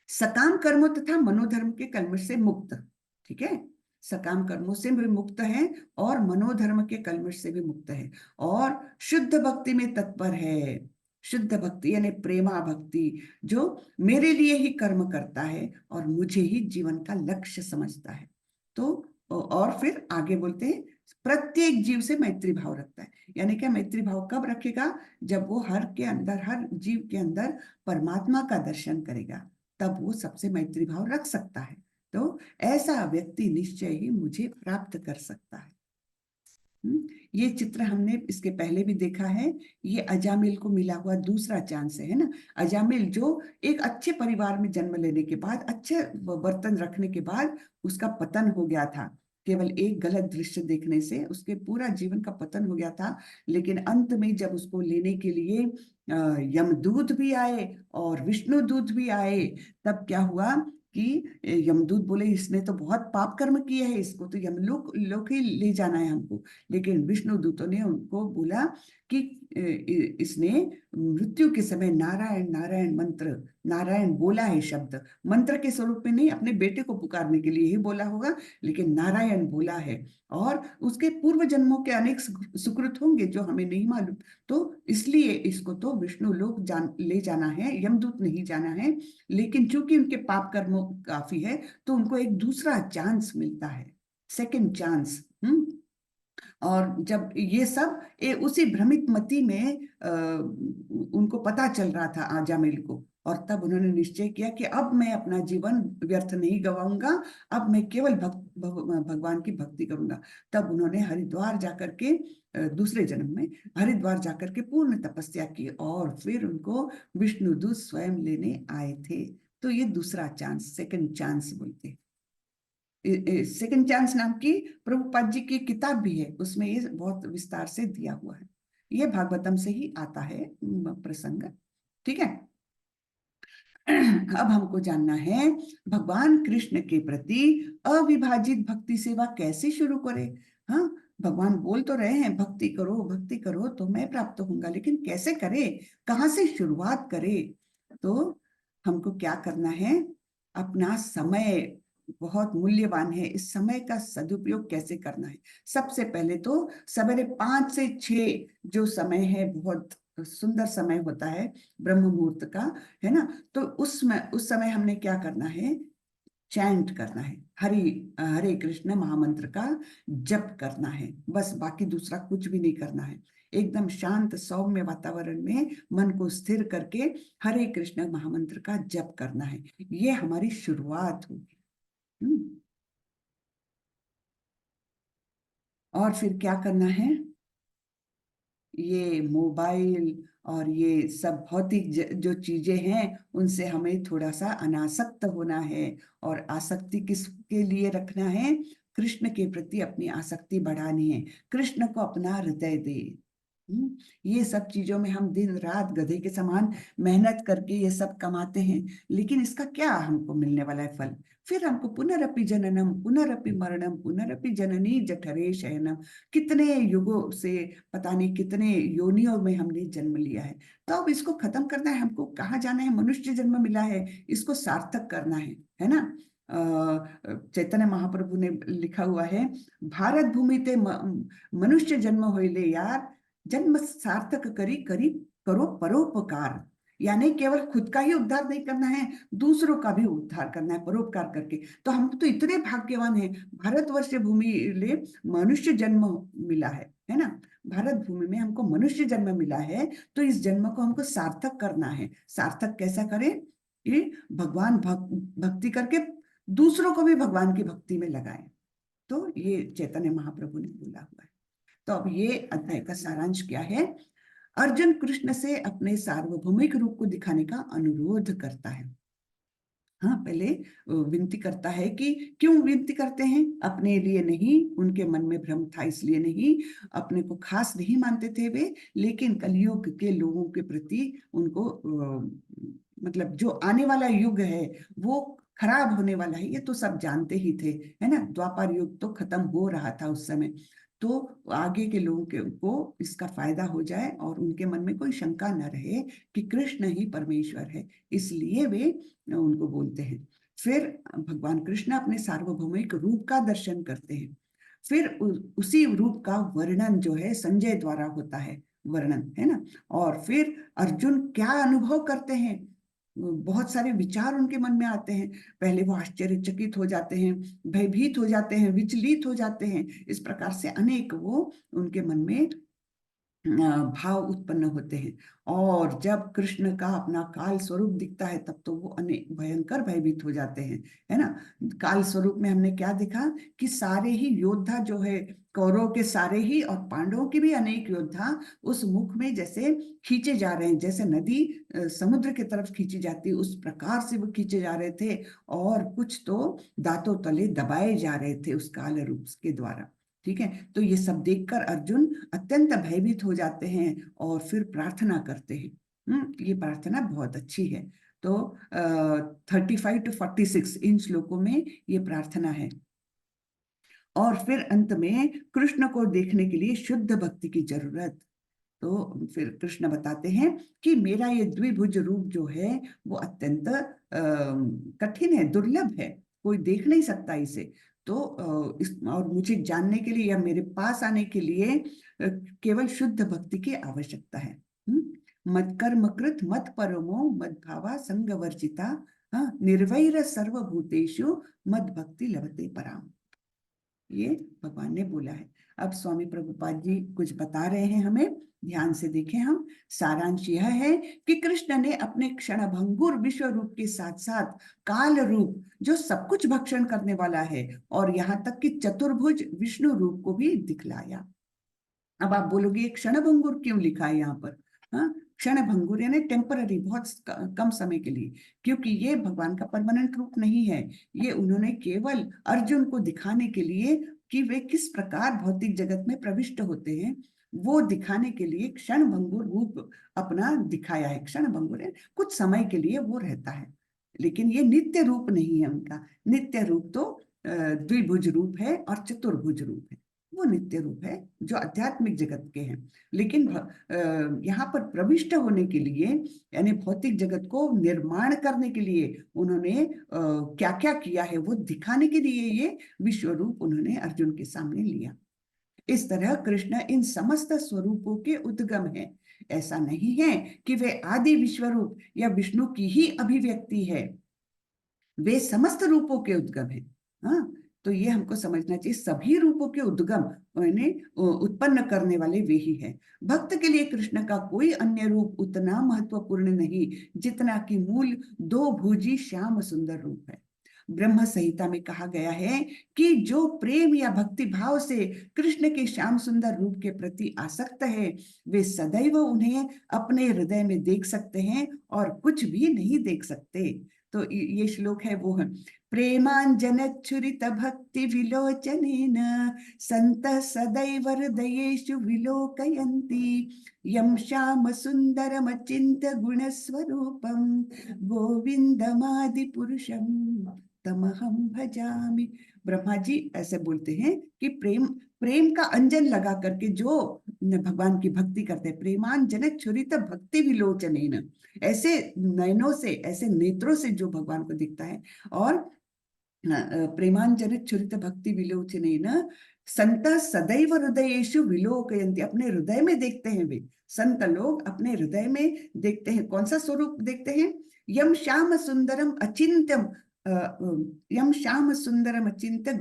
सकाम कर्मों तथा मनोधर्म के कल्मश से मुक्त। ठीक है, सकाम कर्मों से भी मुक्त है और मनोधर्म के कल्मश से भी मुक्त है, और शुद्ध भक्ति में तत्पर है। शुद्ध भक्ति यानी प्रेमा भक्ति, जो मेरे लिए ही कर्म करता है और मुझे ही जीवन का लक्ष्य समझता है। तो और फिर आगे बोलते हैं, प्रत्येक जीव से मैत्री भाव रखता है। यानी क्या मैत्री भाव कब रखेगा? जब वो हर के अंदर, हर जीव के अंदर परमात्मा का दर्शन करेगा, तब वो सबसे मैत्री भाव रख सकता है। तो ऐसा व्यक्ति निश्चय ही मुझे प्राप्त कर सकता है। ये चित्र हमने इसके पहले भी देखा है। ये अजामिल को मिला हुआ दूसरा चांस है ना। अजामिल जो एक अच्छे परिवार में जन्म लेने के बाद, अच्छे बर्तन रखने के बाद उसका पतन हो गया था। केवल एक गलत दृश्य देखने से उसके पूरा जीवन का पतन हो गया था। लेकिन अंत में जब उसको लेने के लिए यमदूत भी आए और विष्णु दूत भी आए, तब क्या हुआ कि यमदूत बोले, इसने तो बहुत पाप कर्म किए हैं, इसको तो यमलोक लोक ही ले जाना है हमको। लेकिन विष्णु दूतों ने उनको बोला कि इसने मृत्यु के समय नारायण नारायण मंत्र, नारायण बोला है शब्द, मंत्र के स्वरूप में नहीं, अपने बेटे को पुकारने के लिए ही बोला होगा, लेकिन नारायण बोला है। और उसके पूर्व जन्मों के अनेक सुकृत होंगे जो हमें नहीं मालूम, तो इसलिए इसको तो विष्णु लोक ले जाना है, यमदूत नहीं जाना है। लेकिन चूंकि उनके पाप कर्मों काफी है, तो उनको एक दूसरा चांस मिलता है, सेकंड चांस। और जब ये सब उसी भ्रमित मति में उनको पता चल रहा था आजामिल को, और तब उन्होंने निश्चय किया कि अब मैं अपना जीवन व्यर्थ नहीं गवाऊंगा, अब मैं केवल भगवान की भक्ति करूंगा। तब उन्होंने हरिद्वार जाकर के, दूसरे जन्म में हरिद्वार जाकर के पूर्ण तपस्या की, और फिर उनको विष्णुदूत स्वयं लेने आए थे। तो ये दूसरा चांस, सेकंड चांस बोलते हैं। सेकंड चांस नाम की प्रभुपाद जी की किताब भी है, उसमें ये बहुत विस्तार से दिया हुआ है। ये भागवतम से ही आता है प्रसंग। ठीक है। अब हमको जानना है भगवान कृष्ण के प्रति अविभाजित भक्ति सेवा कैसे शुरू करें। हाँ, भगवान बोल तो रहे हैं भक्ति करो तो मैं प्राप्त होऊंगा, लेकिन कैसे करें, कहाँ से शुरुआत करें। तो हमको क्या करना है, अपना समय बहुत मूल्यवान है, इस समय का सदुपयोग कैसे करना है। सबसे पहले तो सवेरे 5 से 6 जो समय है, बहुत सुंदर समय होता है ब्रह्म मुहूर्त का, है ना। तो उस समय हमने क्या करना है, चैंट करना है, हरे कृष्ण महामंत्र का जप करना है, बस। बाकी दूसरा कुछ भी नहीं करना है। एकदम शांत सौम्य वातावरण में मन को स्थिर करके हरे कृष्ण महामंत्र का जप करना है। ये हमारी शुरुआत होगी। और फिर क्या करना है, ये मोबाइल और ये सब भौतिक जो चीजें हैं, उनसे हमें थोड़ा सा अनासक्त होना है। और आसक्ति किसके लिए रखना है, कृष्ण के प्रति अपनी आसक्ति बढ़ानी है, कृष्ण को अपना हृदय दे। ये सब चीजों में हम दिन रात गधे के समान मेहनत करके ये सब कमाते हैं, लेकिन इसका क्या हमको मिलने वाला है फल। फिर हमको पुनरपि जननम पुनरपि मरणम पुनरपि जननी जठरे शयनम, कितने युगों से, पता नहीं कितने योनियों में हमने जन्म लिया है। तो अब इसको खत्म करना है, हमको कहाँ जाना है, मनुष्य जन्म मिला है, इसको सार्थक करना है ना। चैतन्य महाप्रभु ने लिखा हुआ है, भारत भूमि ते मनुष्य जन्म होइले यार, जन्म सार्थक करी करी करो परोपकार। यानी केवल खुद का ही उद्धार नहीं करना है, दूसरों का भी उद्धार करना है परोपकार करके। तो हम तो इतने भाग्यवान हैं, भारतवर्ष भूमि ले मनुष्य जन्म मिला है ना। भारत भूमि में हमको मनुष्य जन्म मिला है, तो इस जन्म को हमको सार्थक करना है। सार्थक कैसा करें, कि भगवान भक्ति करके दूसरों को भी भगवान की भक्ति में लगाएं। तो ये चैतन्य महाप्रभु ने बोला हुआ है। तो अब ये अध्याय का सारांश क्या है, अर्जुन कृष्ण से अपने सार्वभौमिक रूप को दिखाने का अनुरोध करता है। हाँ, पहले विनती करता है कि क्यों विनती करते हैं, अपने लिए नहीं, उनके मन में भ्रम था इसलिए नहीं, अपने को खास नहीं मानते थे वे, लेकिन कलयुग के लोगों के प्रति उनको मतलब जो आने वाला युग है वो खराब होने वाला है, ये तो सब जानते ही थे, है ना। द्वापर युग तो खत्म हो रहा था उस समय, तो आगे के लोगों के को इसका फायदा हो जाए और उनके मन में कोई शंका न रहे कि कृष्ण ही परमेश्वर है, इसलिए वे उनको बोलते हैं। फिर भगवान कृष्ण अपने सार्वभौमिक रूप का दर्शन करते हैं, फिर उसी रूप का वर्णन जो है संजय द्वारा होता है, वर्णन, है ना। और फिर अर्जुन क्या अनुभव करते हैं, बहुत सारे विचार उनके मन में आते हैं। पहले वो आश्चर्यचकित हो जाते हैं, भयभीत हो जाते हैं, विचलित हो जाते हैं, इस प्रकार से अनेक वो उनके मन में भाव उत्पन्न होते हैं। और जब कृष्ण का अपना काल स्वरूप दिखता है, तब तो वो अनेक भयंकर भयभीत हो जाते हैं, है ना। काल स्वरूप में हमने क्या देखा, कि सारे ही योद्धा जो है, कौरव के सारे ही और पांडवों के भी अनेक योद्धा उस मुख में जैसे खींचे जा रहे हैं, जैसे नदी समुद्र की तरफ खींची जाती है, उस प्रकार से वो खींचे जा रहे थे। और कुछ तो दांतों तले दबाए जा रहे थे उस काल रूप के द्वारा। ठीक है, तो ये सब देखकर अर्जुन अत्यंत भयभीत हो जाते हैं और फिर प्रार्थना करते हैं। ये प्रार्थना बहुत अच्छी है। तो 35 to 46 इन श्लोकों में ये प्रार्थना है। और फिर अंत में कृष्ण को देखने के लिए शुद्ध भक्ति की जरूरत। तो फिर कृष्ण बताते हैं कि मेरा ये द्विभुज रूप जो है वो अत्यंत कठिन है, दुर्लभ है, कोई देख नहीं सकता इसे। तो और मुझे जानने के लिए या मेरे पास आने के लिए केवल शुद्ध भक्ति की आवश्यकता है। मत कर्म कृत मत परमो मद भावा संग वर्जिता, हाँ, निर्वैर सर्वभूतेषु मद भक्ति लभते पराम, ये भगवान ने बोला है। अब स्वामी प्रभुपाद जी कुछ बता रहे हैं हमें, ध्यान से देखें हम। सारांश यह है कि कृष्ण ने अपने क्षणभंगुर विश्व रूप के साथ साथ काल रूप जो सब कुछ भक्षण करने वाला है और यहाँ तक कि चतुर्भुज विष्णु रूप को भी दिखलाया। अब आप बोलोगे क्षणभंगुर क्यों लिखा है यहाँ पर? हाँ, क्षणभंगुर यानी टेम्पररी, बहुत कम समय के लिए, क्योंकि ये भगवान का परमानेंट रूप नहीं है। ये उन्होंने केवल अर्जुन को दिखाने के लिए कि वे किस प्रकार भौतिक जगत में प्रविष्ट होते हैं, वो दिखाने के लिए क्षणभंगुर रूप अपना दिखाया है। क्षणभंगुर है, कुछ समय के लिए वो रहता है, लेकिन ये नित्य रूप नहीं है उनका। नित्य रूप तो द्विभुज रूप है और चतुर्भुज रूप है, वो नित्य रूप है जो आध्यात्मिक जगत के हैं। लेकिन यहाँ पर प्रविष्ट होने के लिए यानी भौतिक जगत को निर्माण करने के लिए उन्होंने क्या क्या किया है वो दिखाने के लिए ये विश्व रूप उन्होंने अर्जुन के सामने लिया। इस तरह कृष्ण इन समस्त स्वरूपों के उद्गम है। ऐसा नहीं है कि वे आदि विश्व रूप या विष्णु की ही अभिव्यक्ति है, वे समस्त रूपों के उद्गम है। हाँ, तो ये हमको समझना चाहिए, सभी रूपों के उद्गम उत्पन्न करने वाले वे ही हैं। भक्त के लिए कृष्ण का कोई अन्य रूप उतना महत्वपूर्ण नहीं जितना कि मूल दो भुजी श्याम सुंदर रूप है। ब्रह्म संहिता में कहा गया है कि जो प्रेम या भक्ति भाव से कृष्ण के श्याम सुंदर रूप के प्रति आसक्त है, वे सदैव उन्हें अपने हृदय में देख सकते हैं और कुछ भी नहीं देख सकते। तो ये श्लोक है वो है, प्रेमांजनच्छुरित भक्ति विलोचनेन संतः सदैव हृदयेषु विलोकयन्ति यं श्याम सुंदरमचिन्त्य गुणस्वरूपं गोविंदमादि पुरुषं तमहं भजामि। ब्रह्मा जी ऐसे बोलते हैं कि प्रेम प्रेम का अंजन लगा करके जो भगवान की भक्ति करते हैं, प्रेमांजन छुरित भक्ति विलोचनेन, ऐसे नयनों से, ऐसे नेत्रों से जो भगवान को दिखता है, और प्रेमांजन छुरित भक्ति विलोचनेन संत सदैव हृदयेषु विलोकयन्ति, अपने हृदय में देखते हैं। वे संत लोग अपने हृदय में देखते हैं। कौन सा स्वरूप देखते हैं? यम श्याम सुंदरम अचिंत्यम, यम श्याम सुंदरम अचिंत्य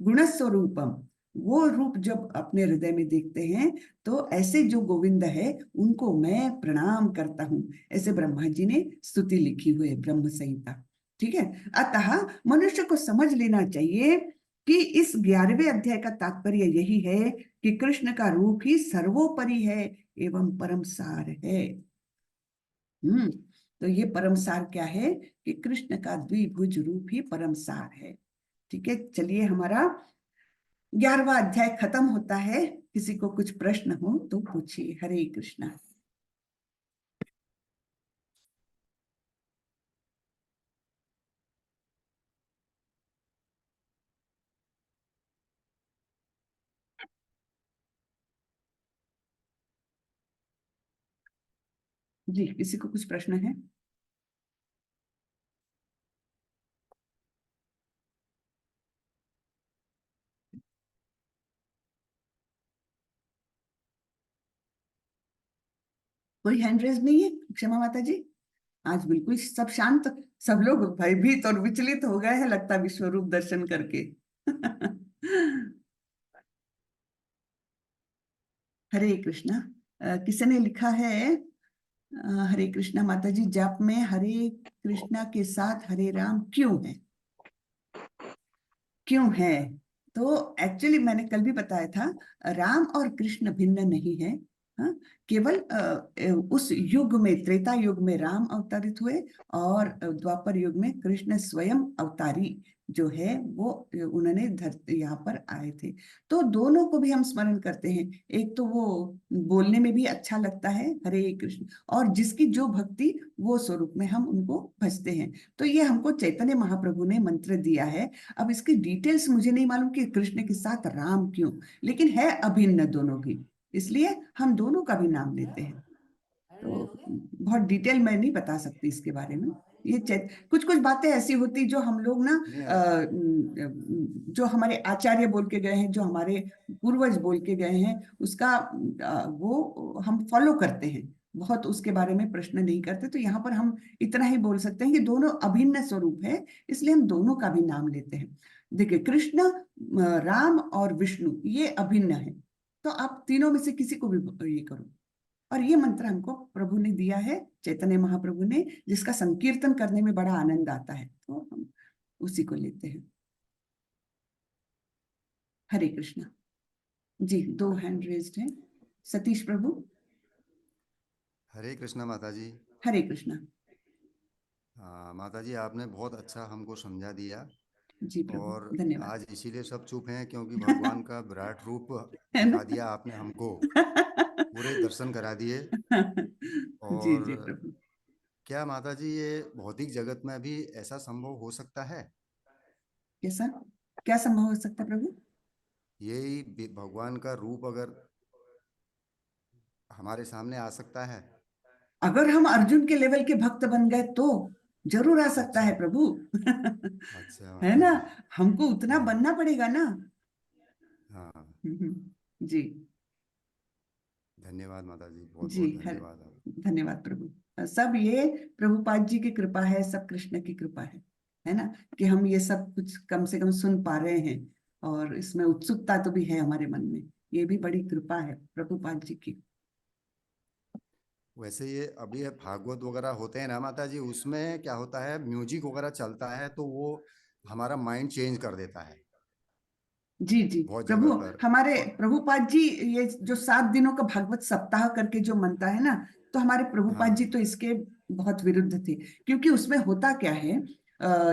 गुण स्वरूपम, वो रूप जब अपने हृदय में देखते हैं तो ऐसे जो गोविंद है उनको मैं प्रणाम करता हूँ। ऐसे ब्रह्मा जी ने स्तुति लिखी हुई है ब्रह्म संहिता। ठीक है, अतः मनुष्य को समझ लेना चाहिए कि इस 11वें अध्याय का तात्पर्य यही है कि कृष्ण का रूप ही सर्वोपरि है एवं परम सार है। तो ये परम सार क्या है कि कृष्ण का द्विभुज रूप ही परम सार है। ठीक है, चलिए हमारा 11वां अध्याय खत्म होता है। किसी को कुछ प्रश्न हो तो पूछिए। हरे कृष्णा। जी, किसी को कुछ प्रश्न है? कोई हैंड रेज नहीं है? क्षमा माता जी, आज बिल्कुल सब शांत, सब लोग भयभीत और विचलित हो गए हैं लगता विश्व रूप दर्शन करके। हरे कृष्णा। किसी ने लिखा है, हरे कृष्णा माता जी, जाप में हरे कृष्णा के साथ हरे राम क्यों है? क्यों है? तो एक्चुअली मैंने कल भी बताया था, राम और कृष्ण भिन्न नहीं है। हाँ, केवल उस युग में, त्रेता युग में राम अवतरित हुए और द्वापर युग में कृष्ण स्वयं अवतारी जो है वो उन्होंने धरती यहाँ पर आए थे। तो दोनों को भी हम स्मरण करते हैं। एक तो वो बोलने में भी अच्छा लगता है हरे कृष्ण, और जिसकी जो भक्ति वो स्वरूप में हम उनको भजते हैं। तो ये हमको चैतन्य महाप्रभु ने मंत्र दिया है। अब इसकी डिटेल्स मुझे नहीं मालूम कि कृष्ण के साथ राम क्यों, लेकिन है अभिन्न दोनों की। इसलिए हम दोनों का भी नाम लेते हैं। तो बहुत डिटेल मैं नहीं बता सकती इसके बारे में। ये कुछ कुछ बातें ऐसी होती जो हम लोग ना नहीं जो हमारे आचार्य बोल के गए हैं, जो हमारे पूर्वज बोल के गए हैं, उसका वो हम फॉलो करते हैं, बहुत उसके बारे में प्रश्न नहीं करते। तो यहाँ पर हम इतना ही बोल सकते हैं कि दोनों अभिन्न स्वरूप है, इसलिए हम दोनों का भी नाम लेते हैं। देखिए, कृष्ण, राम और विष्णु ये अभिन्न है, तो आप तीनों में से किसी को भी ये करो। और ये मंत्र हमको प्रभु ने दिया है, चैतन्य महाप्रभु ने, जिसका संकीर्तन करने में बड़ा आनंद आता है, तो हम उसी को लेते हैं। हरे कृष्णा। जी, 2 हैंड रेज्ड हैं। सतीश प्रभु। हरे कृष्णा माता जी। हरे कृष्णा। माता जी, आपने बहुत अच्छा हमको समझा दिया। जी प्रभु, और धन्यवाद। आज इसीलिए सब चुप हैं क्योंकि भगवान का विराट रूप है ना? दिखा दिया आपने हमको, पूरे दर्शन करा दिए। जी और जी प्रभु। क्या माता जी ये भौतिक जगत में भी ऐसा संभव हो सकता है? कैसा? क्या संभव हो सकता है प्रभु? यही भगवान का रूप अगर हमारे सामने आ सकता है? अगर हम अर्जुन के लेवल के भक्त बन गए तो जरूर आ सकता अच्छा। है प्रभु। अच्छा है माता ना? जी। हमको उतना हाँ। बनना पड़ेगा ना। हाँ। जी। धन्यवाद माता जी, बहुत जी बहुत हर धन्यवाद आप। धन्यवाद प्रभु। सब ये प्रभुपाद जी की कृपा है, सब कृष्ण की कृपा है ना, कि हम ये सब कुछ कम से कम सुन पा रहे हैं, और इसमें उत्सुकता तो भी है हमारे मन में। ये भी बड़ी कृपा है प्रभुपाद जी की। वैसे ये अभी ये भागवत वगैरह होते हैं ना माता जी, उसमें क्या होता है, म्यूजिक वगैरह चलता है तो वो हमारा माइंड चेंज कर देता है जी जी बहुत जगह प्रभु। पर। हमारे और प्रभुपाद जी, ये जो 7 दिनों का भागवत सप्ताह करके जो मनता है ना, तो हमारे प्रभुपाद जी हाँ। तो इसके बहुत विरुद्ध थे। क्योंकि उसमें होता क्या है,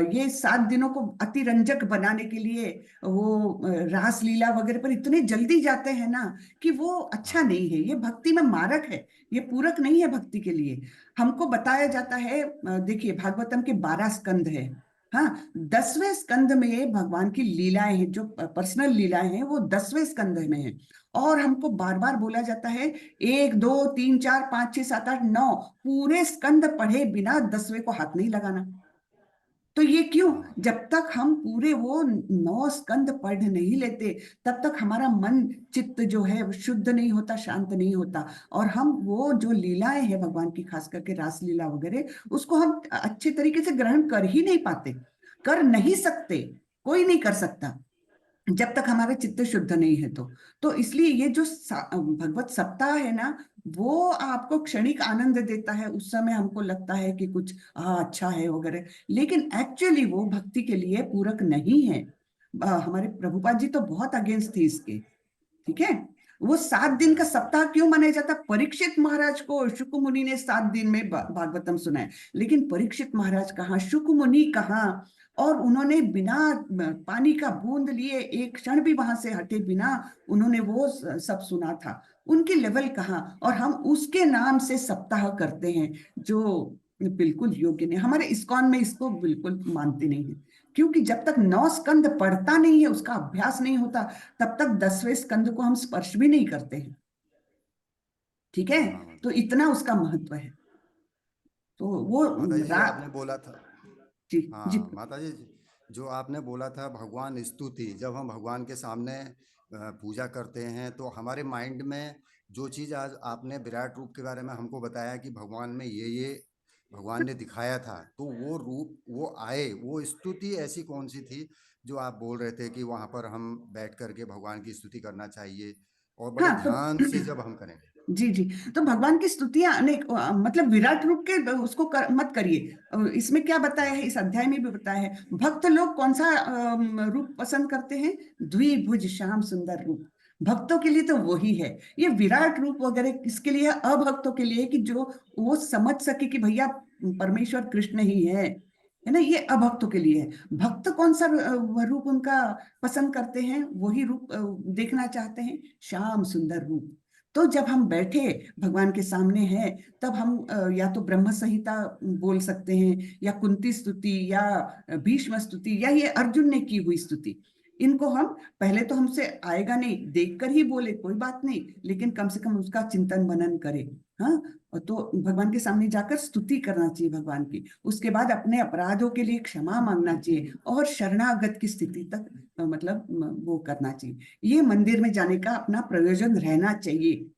ये 7 दिनों को अतिरंजक बनाने के लिए वो रास लीला वगैरह पर इतने जल्दी जाते हैं ना, कि वो अच्छा हाँ। नहीं है। ये भक्ति में मारक है, ये पूरक नहीं है भक्ति के लिए। हमको बताया जाता है, देखिए भागवतम के 12 स्कंध है। हाँ, 10वें स्कंध में भगवान की लीलाएं हैं, जो पर्सनल लीलाएं हैं, वो 10वें स्कंध में है। और हमको बार बार बोला जाता है, 1 2 3 4 5 6 7 8 9 पूरे स्कंद पढ़े बिना 10वें को हाथ नहीं लगाना। तो ये क्यों? हाँ माता। जब तक हम पूरे वो 9 स्कंद पढ़ नहीं लेते, तब तक हमारा मन, चित्त जो है वो शुद्ध नहीं होता, शांत नहीं होता। और हम वो जो लीलाएं हैं भगवान की, खास करके रास लीला वगैरह, उसको हम अच्छे तरीके से ग्रहण कर ही नहीं पाते, कर नहीं सकते। कोई नहीं कर सकता जब तक हमारा चित्त शुद्ध नहीं है। तो इसलिए ये जो भगवत सप्ताह है ना, वो आपको क्षणिक आनंद देता है। उस समय हमको लगता है कि कुछ अच्छा है वगैरह, लेकिन एक्चुअली वो भक्ति के लिए पूरक नहीं है। हमारे प्रभुपाद जी तो बहुत अगेंस्ट थे इसके। ठीक है? वो 7 दिन का बराबर। सप्ताह क्यों मनाया जाता? परीक्षित महाराज को शुक मुनि ने 7 दिन में भागवतम सुनाए, लेकिन परीक्षित महाराज कहाँ, शुक मुनि कहाँ? और उन्होंने बिना पानी का बूंद लिए एक क्षण भी वहां से हटे बिना उन्होंने वो सब सुना था। उनकी लेवल कहाँ? और हम उसके नाम से सप्ताह करते हैं, जो बिल्कुल योग्य नहीं। हमारे इस्कॉन में इसको बिल्कुल मानते नहीं है। क्योंकि जब तक 9 स्कंद पढ़ता नहीं है, उसका अभ्यास नहीं होता, तब तक 10वें स्कंद को हम स्पर्श भी नहीं करते हैं। ठीक है? हाँ तो माता जी। इतना उसका महत्व है। तो वो माता जी जो रा आपने बोला था, जी जी हाँ माता जी, जो आपने बोला था भगवान स्तुति, जब हम भगवान के सामने पूजा करते हैं तो हमारे माइंड में जो चीज़ आज आपने विराट रूप के बारे में हमको बताया कि भगवान में ये भगवान ने दिखाया था, तो वो रूप वो आए, वो स्तुति ऐसी कौन सी थी जो आप बोल रहे थे कि वहाँ पर हम बैठ करके भगवान की स्तुति करना चाहिए और बड़े हाँ तो ध्यान से जब हम करें? जी जी, तो भगवान की स्तुतियां अनेक, मतलब विराट रूप के उसको मत करिए। इसमें क्या बताया है, हाँ। इस अध्याय में भी बताया है, भक्त लोग कौन सा रूप पसंद करते हैं? द्विभुज श्याम सुंदर रूप। भक्तों के लिए तो वही है। ये विराट रूप वगैरह किसके लिए है? अभक्तों के लिए, कि जो वो समझ सके कि भैया परमेश्वर कृष्ण ही है ना। ये अभक्तों के लिए है। भक्त कौन सा रूप उनका पसंद करते हैं? वही रूप देखना चाहते हैं, श्याम सुंदर रूप। तो जब हम बैठे भगवान के सामने हैं, तब हम या तो ब्रह्म संहिता बोल सकते हैं, या कुंती स्तुति, या भीष्म स्तुति, या ये अर्जुन ने की हुई स्तुति। इनको हम पहले तो हमसे आएगा नहीं, देखकर ही बोले कोई बात नहीं, लेकिन कम से कम उसका चिंतन मनन करे। हाँ, और तो भगवान के सामने जाकर स्तुति करना चाहिए भगवान की, उसके बाद अपने अपराधों के लिए क्षमा मांगना चाहिए और शरणागत की स्थिति तक मतलब वो करना चाहिए। ये मंदिर में जाने का अपना प्रयोजन रहना चाहिए।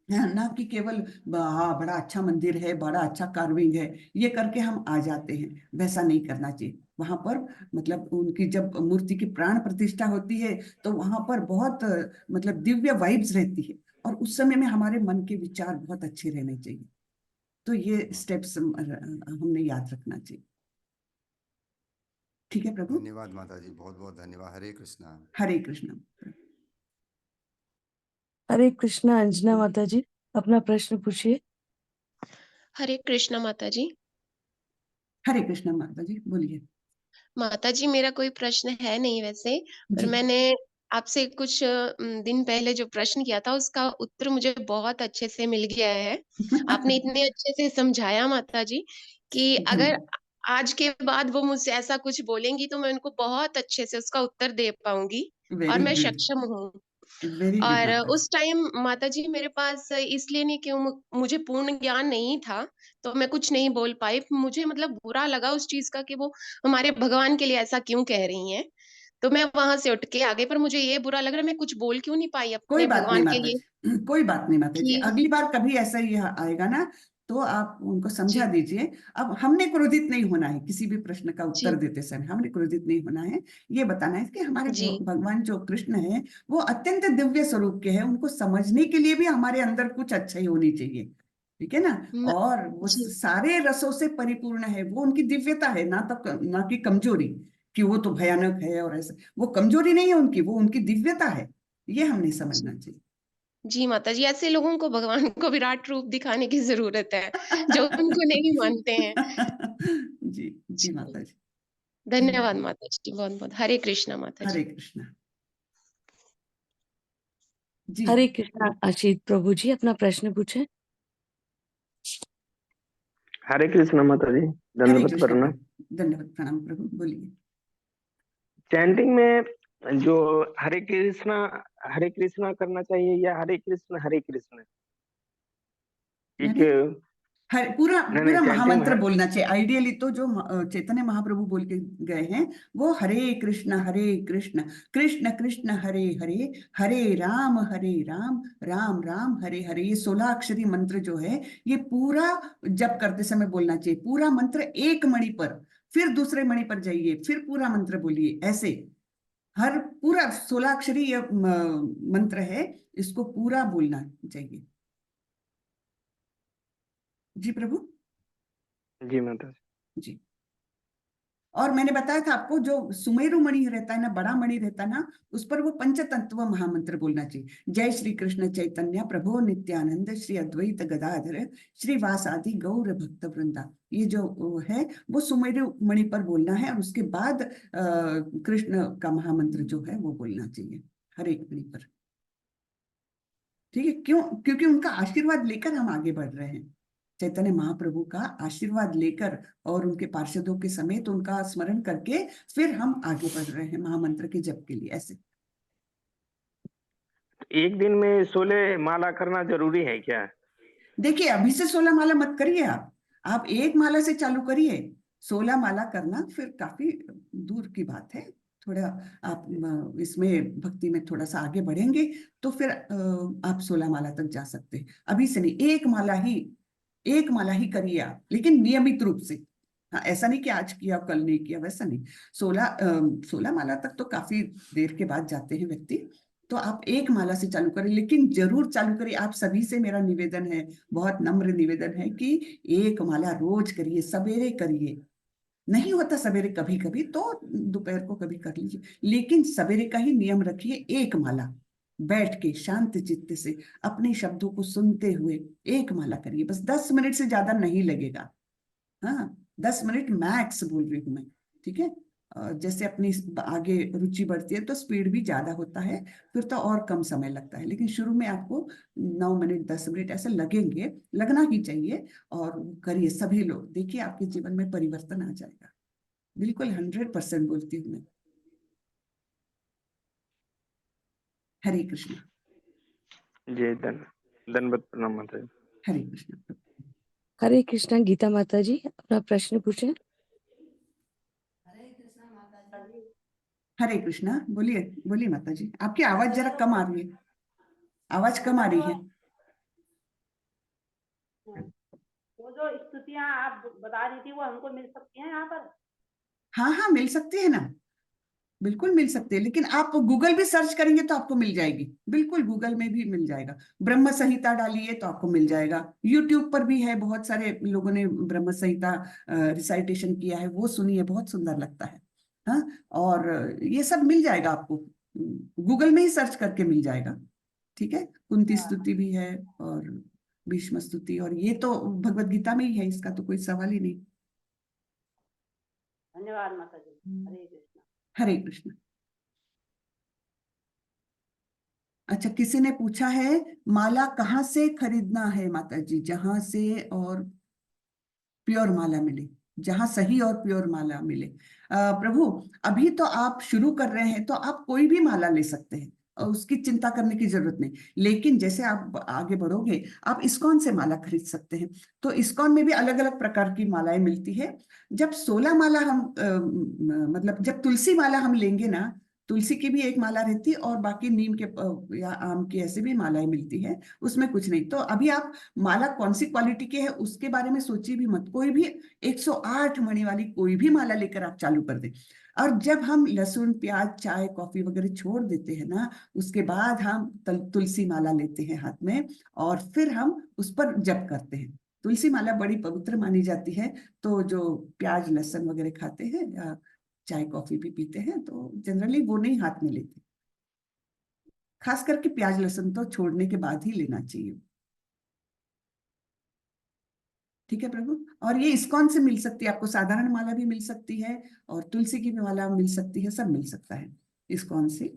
है ना, कि केवल हाँ बड़ा अच्छा मंदिर है, बड़ा अच्छा कार्विंग है, ये करके हम आ जाते हैं, वैसा नहीं करना चाहिए। वहां पर मतलब उनकी जब मूर्ति की प्राण प्रतिष्ठा होती है तो वहां पर बहुत मतलब दिव्य वाइब्स रहती है, और उस समय में हमारे मन के विचार बहुत अच्छे रहने चाहिए। तो ये स्टेप्स हमने याद रखना चाहिए। ठीक है प्रभु। धन्यवाद माता जी, बहुत बहुत धन्यवाद। हरे कृष्णा। हरे कृष्ण। हरे कृष्णा। अंजना माता जी, अपना प्रश्न पूछिए। हरे कृष्णा माता जी। हरे कृष्ण माता जी, बोलिए। माता जी, मेरा कोई प्रश्न है नहीं वैसे, पर जी। मैंने आपसे कुछ दिन पहले जो प्रश्न किया था उसका उत्तर मुझे बहुत अच्छे से मिल गया है। आपने इतने अच्छे से समझाया माता जी कि अगर धन्यवाद। आज के बाद वो मुझसे ऐसा कुछ बोलेंगी तो मैं उनको बहुत अच्छे से उसका उत्तर दे पाऊंगी, और वेरी मैं गुड। सक्षम हूँ। वेरी गुड और माता जी। उस टाइम माता जी मेरे पास इसलिए नहीं कि मुझे पूर्ण ज्ञान नहीं था, तो मैं कुछ नहीं बोल पाई। मुझे मतलब बुरा लगा उस चीज का कि वो हमारे भगवान के लिए ऐसा क्यों कह रही हैं। तो मैं वहां से उठ के आ गई, पर मुझे ये बुरा लग रहा है मैं कुछ बोल क्यों नहीं पाई कोई अपने बात नहीं भगवान के माता लिए जी, कोई बात नहीं माता जी, कि अगली बार कभी ऐसा ही आएगा ना तो आप उनको समझा जी दीजिए। अब हमने क्रोधित नहीं होना है, किसी भी प्रश्न का उत्तर जी देते समय हमने क्रोधित नहीं होना है। ये बताना है कि हमारे जी भगवान जो कृष्ण है वो अत्यंत दिव्य स्वरूप के हैं, उनको समझने के लिए भी हमारे अंदर कुछ अच्छा ही होनी चाहिए। ठीक है ना। म- और वो जी सारे रसों से परिपूर्ण है, वो उनकी दिव्यता है, ना कि कमजोरी, कि वो तो भयानक है और ऐसा। वो कमजोरी नहीं है उनकी, वो उनकी दिव्यता है, ये हमने जी समझना चाहिए। जी माता जी, ऐसे लोगों को भगवान को विराट रूप दिखाने की जरूरत है जो उनको नहीं मानते हैं। जी जी माता जी। धन्यवाद माता जी, बहुत बहुत। हरे कृष्णा माता हरे जी। कृष्णा। जी। हरे कृष्णा। आशीष प्रभु जी, अपना प्रश्न पूछे। हरे कृष्ण माता जी, हरे दंडवत कृष्णा प्रणाम। प्रभु, धन्यवाद प्रणाम प्रभु, बोलिए। चैंटिंग में जो हरे कृष्णा करना चाहिए या हरे कृष्ण एक यानी हर पूरा नहीं नहीं पूरा चैंटिंग में महामंत्र बोलना चाहिए। आइडियली तो जो चैतन्य महाप्रभु बोल के गए हैं वो हरे कृष्ण कृष्ण कृष्ण हरे हरे, हरे राम राम राम हरे हरे, ये 16 अक्षरी मंत्र जो है ये पूरा जप करते समय बोलना चाहिए। पूरा मंत्र एक मणि पर, फिर दूसरे मणि पर जाइए, फिर पूरा मंत्र बोलिए, ऐसे हर पूरा 16 अक्षरी ये मंत्र है, इसको पूरा बोलना चाहिए। जी प्रभु। जी माता जी। जी। और मैंने बताया था आपको जो सुमेरु मणि रहता है ना, बड़ा मणि रहता है ना, उस पर वो पंचतत्व महामंत्र बोलना चाहिए। जय श्री कृष्ण चैतन्य प्रभु नित्यानंद श्री अद्वैत गदाधर श्रीवासादि गौर भक्त वृंदा, ये जो है वो सुमेरु मणि पर बोलना है, और उसके बाद कृष्ण का महामंत्र जो है वो बोलना चाहिए हर एक मणि पर। ठीक है, क्यों? क्योंकि उनका आशीर्वाद लेकर हम आगे बढ़ रहे हैं, चैतन्य महाप्रभु का आशीर्वाद लेकर और उनके पार्षदों के समेत उनका स्मरण करके फिर हम आगे बढ़ रहे हैं महामंत्र के जप के लिए, ऐसे। एक दिन में 16 माला करना जरूरी है क्या? देखिए अभी से 16 माला मत करिए आप एक माला से चालू करिए। 16 माला करना फिर काफी दूर की बात है। थोड़ा आप इसमें भक्ति में थोड़ा सा आगे बढ़ेंगे तो फिर आप 16 माला तक जा सकते हैं। अभी से नहीं, एक माला ही करिए आप, लेकिन नियमित रूप से। हाँ, ऐसा नहीं कि आज किया कल नहीं किया, वैसा नहीं। 16 माला तक तो काफी देर के बाद जाते हैं व्यक्ति, तो आप एक माला से चालू करें, लेकिन जरूर चालू करिए। आप सभी से मेरा निवेदन है, बहुत नम्र निवेदन है कि एक माला रोज करिए, सवेरे करिए। नहीं होता सवेरे, कभी कभी तो दोपहर को कभी कर लीजिए, लेकिन सवेरे का ही नियम रखिए। एक माला बैठ के शांत चित्त से अपने शब्दों को सुनते हुए एक माला करिए, बस 10 मिनट से ज्यादा नहीं लगेगा। हाँ, 10 मिनट मैक्स बोल रही हूँ मैं। ठीक है। जैसे अपनी आगे रुचि बढ़ती है तो स्पीड भी ज्यादा होता है, फिर तो और कम समय लगता है, लेकिन शुरू में आपको 9 मिनट 10 मिनट ऐसे लगेंगे, लगना ही चाहिए। और करिए सभी लोग, देखिए आपके जीवन में परिवर्तन आ जाएगा। बिल्कुल 100% बोलती हूँ मैं। हरे कृष्ण। जी धन्यवाद प्रणाम माता जी। हरे कृष्ण। हरे कृष्णा। गीता माता जी अपना प्रश्न पूछें। हरे कृष्णा। बोलिए बोलिए माता जी, आपकी आवाज जरा कम आ रही है, आवाज कम आ रही है। वो जो स्तुतियां आप बता रही थी वो हमको मिल सकती हैं यहाँ पर? हाँ हाँ, मिल सकती है ना, बिल्कुल मिल सकती है, लेकिन आप गूगल भी सर्च करेंगे तो आपको मिल जाएगी, बिल्कुल गूगल में भी मिल जाएगा। ब्रह्म संहिता डालिए तो आपको मिल जाएगा। यूट्यूब पर भी है, बहुत सारे लोगों ने ब्रह्म संहिता रिसाइटेशन किया है, वो सुनिए, बहुत सुंदर लगता है। हाँ, और ये सब मिल जाएगा आपको, गूगल में ही सर्च करके मिल जाएगा। ठीक है, कुंती स्तुति भी है और भीष्म स्तुति, और ये तो भगवत गीता में ही है, इसका तो कोई सवाल ही नहीं। धन्यवाद माता जी। हरे कृष्ण। हरे कृष्ण। अच्छा, किसी ने पूछा है माला कहाँ से खरीदना है माता जी, जहां से और प्योर माला मिले, जहां सही और प्योर माला मिले। प्रभु, अभी तो आप शुरू कर रहे हैं तो आप कोई भी माला ले सकते हैं और उसकी चिंता करने की जरूरत नहीं, लेकिन जैसे आप आगे बढ़ोगे आप इस्कॉन से माला खरीद सकते हैं। तो इस्कॉन में भी अलग अलग प्रकार की मालाएं मिलती है। जब 16 माला हम मतलब जब तुलसी माला हम लेंगे ना, तुलसी की भी एक माला रहती है और बाकी नीम के या आम की ऐसे भी मालाएं मिलती है, उसमें कुछ नहीं। तो अभी आप माला कौन सी क्वालिटी की है उसके बारे में सोचिए भी मत, कोई भी 108 मणि वाली कोई भी माला लेकर आप चालू कर दें। और जब हम लहसुन प्याज चाय कॉफी वगैरह छोड़ देते हैं ना, उसके बाद हम तुलसी माला लेते हैं हाथ में और फिर हम उस पर जप करते हैं। तुलसी माला बड़ी पवित्र मानी जाती है। तो जो प्याज लहसुन वगैरह खाते हैं या चाय कॉफी भी पीते हैं तो जनरली वो नहीं हाथ में लेते, खास करके प्याज लहसुन तो छोड़ने के बाद ही लेना चाहिए। ठीक है प्रभु। और ये इस्कॉन से मिल सकती है आपको, साधारण माला भी मिल सकती है और तुलसी की भी माला मिल सकती है, सब मिल सकता है इस्कॉन से।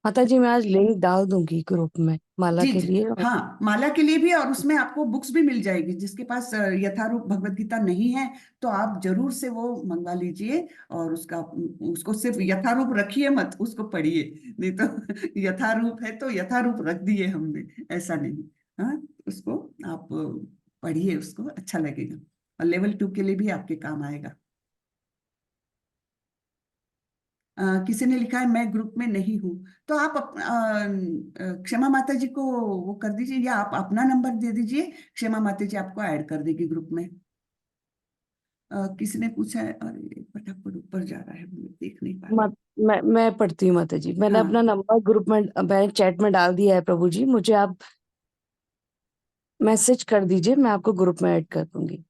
माता जी मैं आज लिंक डाल दूंगी ग्रुप में माला जी के जी, लिए। और हाँ, माला के लिए भी, और उसमें आपको बुक्स भी मिल जाएगी। जिसके पास यथारूप भगवत गीता नहीं है तो आप जरूर से वो मंगवा लीजिए और उसको सिर्फ यथारूप रखिए मत, उसको पढ़िए, नहीं तो यथारूप है तो यथारूप रख दिए हमने, ऐसा नहीं। हाँ, उसको आप पढ़िए, उसको अच्छा लगेगा और लेवल 2 के लिए भी आपके काम आएगा। किसी ने लिखा है मैं ग्रुप में नहीं हूँ, तो आप क्षमा माता जी को वो कर दीजिए, या आप अपना नंबर दे दीजिए, क्षमा माता जी आपको ऐड कर देगी ग्रुप में। किसी ने पूछा है, अरे फटाफट ऊपर जा रहा है, मैं देख नहीं पा रही। मैं पढ़ती हूँ माता जी। मैंने हाँ अपना नंबर ग्रुप में, मैंने चैट में डाल दिया है प्रभु जी, मुझे आप मैसेज कर दीजिए, मैं आपको ग्रुप में ऐड कर दूंगी।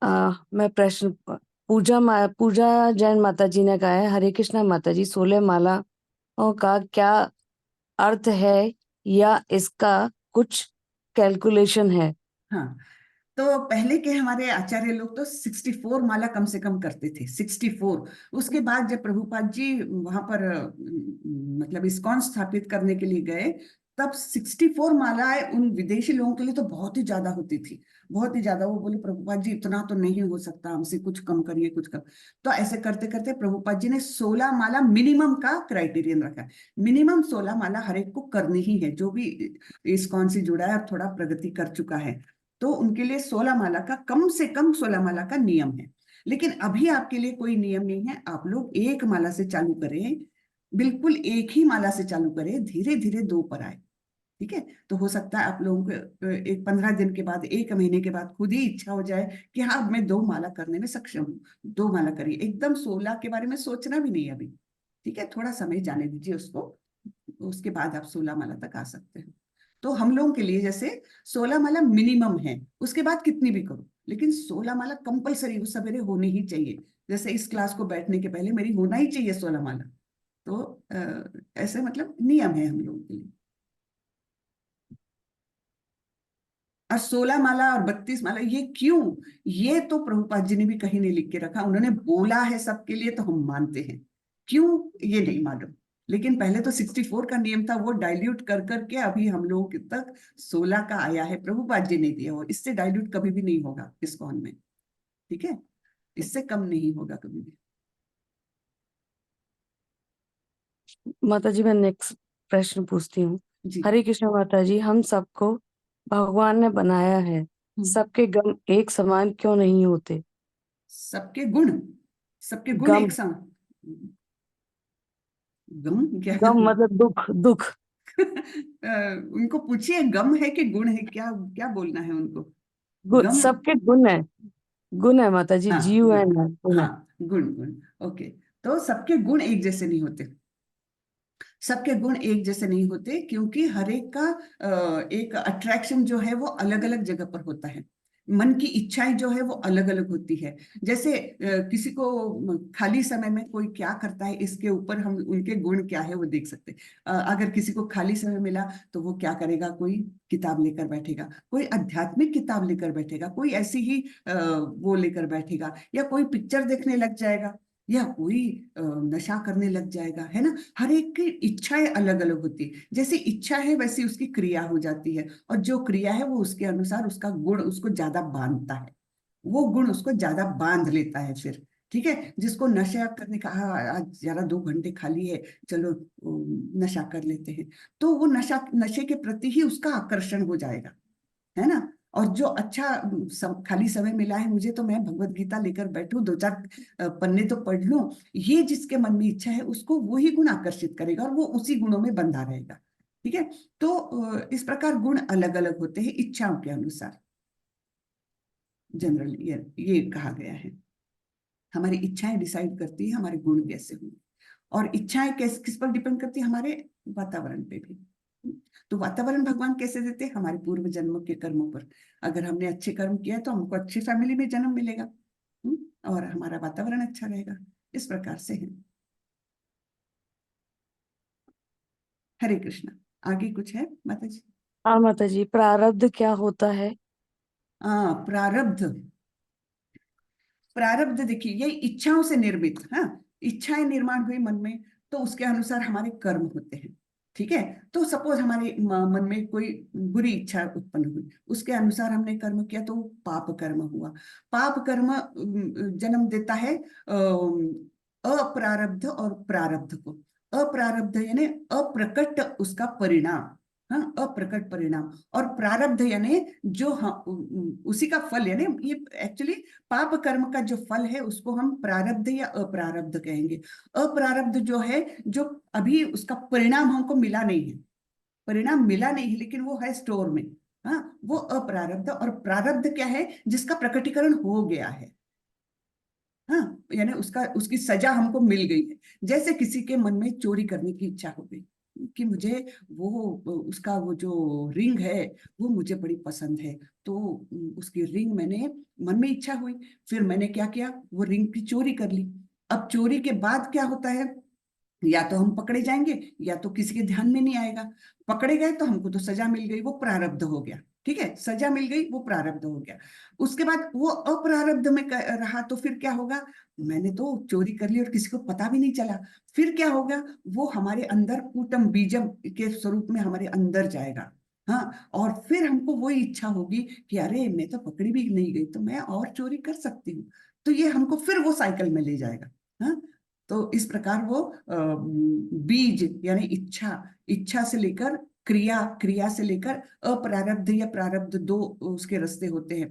मैं प्रश्न पूजा जैन माता जी ने कहा है, हरे कृष्णा माता जी, 16 मालाओं का क्या अर्थ है या इसका कुछ कैलकुलेशन है? हाँ, तो पहले के हमारे आचार्य लोग तो 64 माला कम से कम करते थे, 64। उसके बाद जब प्रभुपाद जी वहां पर मतलब इस्कॉन स्थापित करने के लिए गए, तब 64 मालाएं उन विदेशी लोगों के लिए तो बहुत ही ज्यादा होती थी, बहुत ही ज्यादा। वो बोले प्रभुपाद जी इतना तो नहीं हो सकता हमसे, कुछ कम करिए, कुछ कम। तो ऐसे करते करते प्रभुपाद जी ने 16 माला मिनिमम का क्राइटेरियन रखा है। मिनिमम 16 माला हर एक को करनी ही है, जो भी इस्कॉन से जुड़ा है और थोड़ा प्रगति कर चुका है, तो उनके लिए 16 माला का, कम से कम 16 माला का नियम है। लेकिन अभी आपके लिए कोई नियम नहीं है, आप लोग एक माला से चालू करें, बिल्कुल एक ही माला से चालू करें, धीरे धीरे 2 पर आए। ठीक है, तो हो सकता है आप लोगों को एक 15 दिन के बाद, 1 महीने के बाद खुद ही इच्छा हो जाए कि हाँ अब मैं 2 माला करने में सक्षम हूँ। 2 माला करिए, एकदम 16 के बारे में सोचना भी नहीं अभी। ठीक है, थोड़ा समय जाने दीजिए उसको, उसके बाद आप 16 माला तक आ सकते हो। तो हम लोगों के लिए जैसे 16 माला मिनिमम है, उसके बाद कितनी भी करो, लेकिन 16 माला कंपलसरी उस सवेरे होनी ही चाहिए। जैसे इस क्लास को बैठने के पहले मेरी होना ही चाहिए 16 माला। तो ऐसे मतलब नियम है हम लोगों के लिए। और 16 माला और 32 माला ये क्यों, ये तो प्रभुपाद जी ने भी कहीं नहीं लिख के रखा, उन्होंने बोला है सबके लिए तो हम मानते हैं, क्यों ये नहीं मालूम। लेकिन पहले तो 64 का नियम था, वो डाइल्यूट कर करके अभी हम लोगों के तक 16 का आया है, प्रभुपाद जी ने दिया, और इससे डाइल्यूट कभी भी नहीं होगा इस्कॉन में। ठीक है, इससे कम नहीं होगा कभी भी। माता जी मैं नेक्स्ट प्रश्न पूछती हूँ। जी। हरे कृष्ण माता जी, हम सबको भगवान ने बनाया है, सबके गम एक समान क्यों नहीं होते? सबके गुण गम एक समान। गम क्या? गम मतलब दुख, दुख। उनको पूछिए गम है कि गुण है, क्या क्या बोलना है उनको? गम। सबके गुण है माता जी, हाँ GUN है, गुण है। हाँ, गुण गुण। ओके। तो सबके गुण एक जैसे नहीं होते, सबके गुण एक जैसे नहीं होते, क्योंकि हर एक का एक अट्रैक्शन जो है वो अलग अलग जगह पर होता है। मन की इच्छाएं जो है वो अलग अलग होती है। जैसे किसी को खाली समय में कोई क्या करता है, इसके ऊपर हम उनके गुण क्या है वो देख सकते हैं। अगर किसी को खाली समय मिला तो वो क्या करेगा, कोई किताब लेकर बैठेगा, कोई आध्यात्मिक किताब लेकर बैठेगा, कोई ऐसी ही वो लेकर बैठेगा, या कोई पिक्चर देखने लग जाएगा, या कोई नशा करने लग जाएगा, है ना। हर एक की इच्छाएं अलग अलग होती है। जैसी इच्छा है वैसी उसकी क्रिया हो जाती है, और जो क्रिया है वो उसके अनुसार उसका गुण उसको ज्यादा बांधता है, वो गुण उसको ज्यादा बांध लेता है फिर। ठीक है, जिसको नशा करने का, हाँ आज जरा 2 घंटे खाली है, चलो नशा कर लेते हैं, तो वो नशे के प्रति ही उसका आकर्षण हो जाएगा, है ना। और जो अच्छा खाली समय मिला है मुझे, तो मैं भगवत गीता लेकर बैठूं, 2-4 पन्ने तो पढ़ लूं, ये जिसके मन में इच्छा है उसको वही गुण आकर्षित करेगा, और वो उसी गुणों में बंधा रहेगा। ठीक है। तो इस प्रकार गुण अलग अलग होते हैं इच्छाओं के अनुसार। जनरली ये कहा गया है, हमारी इच्छाएं डिसाइड करती है हमारे गुण कैसे होंगे, और इच्छाएं किस पर डिपेंड करती है, हमारे वातावरण पे भी। तो वातावरण भगवान कैसे देते हैं, हमारे पूर्व जन्मों के कर्मों पर। अगर हमने अच्छे कर्म किया है तो हमको अच्छी फैमिली में जन्म मिलेगा, और हमारा वातावरण अच्छा रहेगा। इस प्रकार से है। हरे कृष्णा। आगे कुछ है माता जी? हाँ माता जी, प्रारब्ध क्या होता है? प्रारब्ध। प्रारब्ध देखिए, ये इच्छाओं से निर्मित, हाँ, इच्छाएं निर्माण हुई मन में, तो उसके अनुसार हमारे कर्म होते हैं। ठीक है। तो सपोज हमारे मन में कोई बुरी इच्छा उत्पन्न हुई, उसके अनुसार हमने कर्म किया तो वो पाप कर्म हुआ। पाप कर्म जन्म देता है अप्रारब्ध और प्रारब्ध को। अप्रारब्ध यानी अप्रकट उसका परिणाम, हाँ, अप्रकट परिणाम। और प्रारब्ध यानी जो, हाँ, उसी का फल, यानी ये एक्चुअली पाप कर्म का जो फल है उसको हम प्रारब्ध या अप्रारब्ध कहेंगे। अप्रारब्ध जो है, जो अभी उसका परिणाम हमको मिला नहीं है, परिणाम मिला नहीं है लेकिन वो है स्टोर में, हाँ, वो अप्रारब्ध। और प्रारब्ध क्या है, जिसका प्रकटीकरण हो गया है, हाँ, यानी उसका उसकी सजा हमको मिल गई है। जैसे किसी के मन में चोरी करने की इच्छा हो गई, कि मुझे वो उसका वो जो रिंग है वो मुझे बड़ी पसंद है, तो उसकी रिंग मैंने, मन में इच्छा हुई, फिर मैंने क्या किया, वो रिंग की चोरी कर ली। अब चोरी के बाद क्या होता है, या तो हम पकड़े जाएंगे या तो किसी के ध्यान में नहीं आएगा। पकड़े गए तो हमको तो सजा मिल गई, वो प्रारब्ध हो गया। ठीक है, सजा मिल गई, वो प्रारब्ध हो गया। उसके बाद वो अप्रारब्ध में रहा, तो फिर क्या होगा, मैंने तो चोरी कर ली और किसी को पता भी नहीं चला। फिर क्या होगा, वो हमारे अंदर कूटम बीजम के स्वरूप में हमारे अंदर जाएगा, हाँ, और फिर हमको वही इच्छा होगी कि अरे मैं तो पकड़ी भी नहीं गई, तो मैं और चोरी कर सकती हूँ। तो ये हमको फिर वो साइकिल में ले जाएगा, हाँ। तो इस प्रकार वो बीज यानी इच्छा, इच्छा से लेकर क्रिया, क्रिया से लेकर अप्रारब्ध या प्रारब्ध, दो उसके रास्ते होते हैं।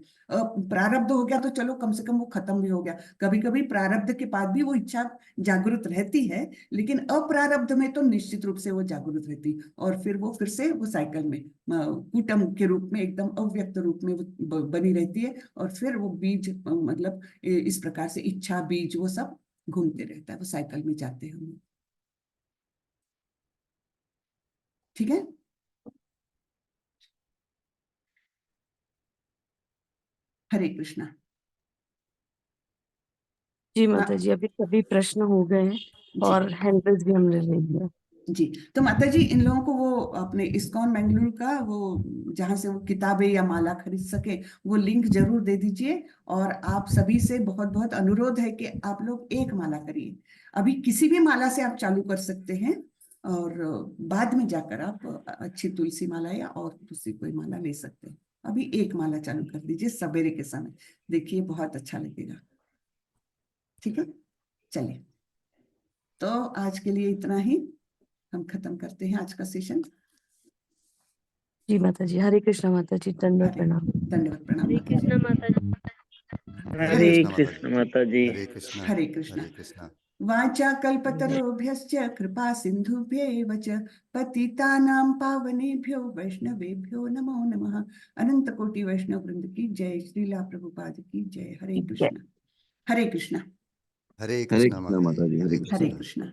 प्रारब्ध हो गया तो चलो कम से कम वो खत्म भी हो गया। कभी कभी प्रारब्ध के बाद भी वो इच्छा जागृत रहती है, लेकिन अप्रारब्ध में तो निश्चित रूप से वो जागृत रहती, और फिर से वो साइकिल में कूटम के रूप में, एकदम अव्यक्त रूप में वो बनी रहती है। और फिर वो बीज मतलब इस प्रकार से इच्छा बीज वो सब घूमते रहता है, वो साइकिल में जाते हैं हम। ठीक है। हरे कृष्णा। जी माता हाँ जी, अभी सभी प्रश्न हो गए हैं जी और हैंडल्स भी हमने ले लिया। जी। तो माता जी, इन लोगों को वो अपने इस्कॉन बेंगलुरु का वो जहाँ से वो किताबें या माला खरीद सके, वो लिंक जरूर दे दीजिए। और आप सभी से बहुत बहुत अनुरोध है कि आप लोग एक माला करिए। अभी किसी भी माला से आप चालू कर सकते हैं, और बाद में जाकर आप अच्छी तुलसी माला या और दूसरी कोई माला ले सकते हैं। अभी एक माला चालू कर दीजिए सवेरे के समय, देखिए बहुत अच्छा लगेगा। ठीक है, चलिए, तो आज के लिए इतना ही, हम खत्म करते हैं आज का सेशन। जी माता जी, हरे कृष्णा माता जी, दंडवत हरे प्रणाम। दंडवत प्रणाम हरे माता जी। कृष्ण माता जी। हरे कृष्णा कृष्ण माता जी। हरे कृष्णा हरे कृष्णा। हरे कृष्णा। वाचा कल्पतरुभ्यश्च कृपा सिन्धुभ्येव च पतितानां पावनेभ्यो वैष्णवेभ्यो नमो नमः। अनंत कोटि वैष्णव वृंद की जय, श्रीला प्रभुपाद की जय। हरे कृष्णा, हरे कृष्णा, हरे हरे कृष्णा कृष्णा माता जी, हरे हरे कृष्णा। कृष्णा।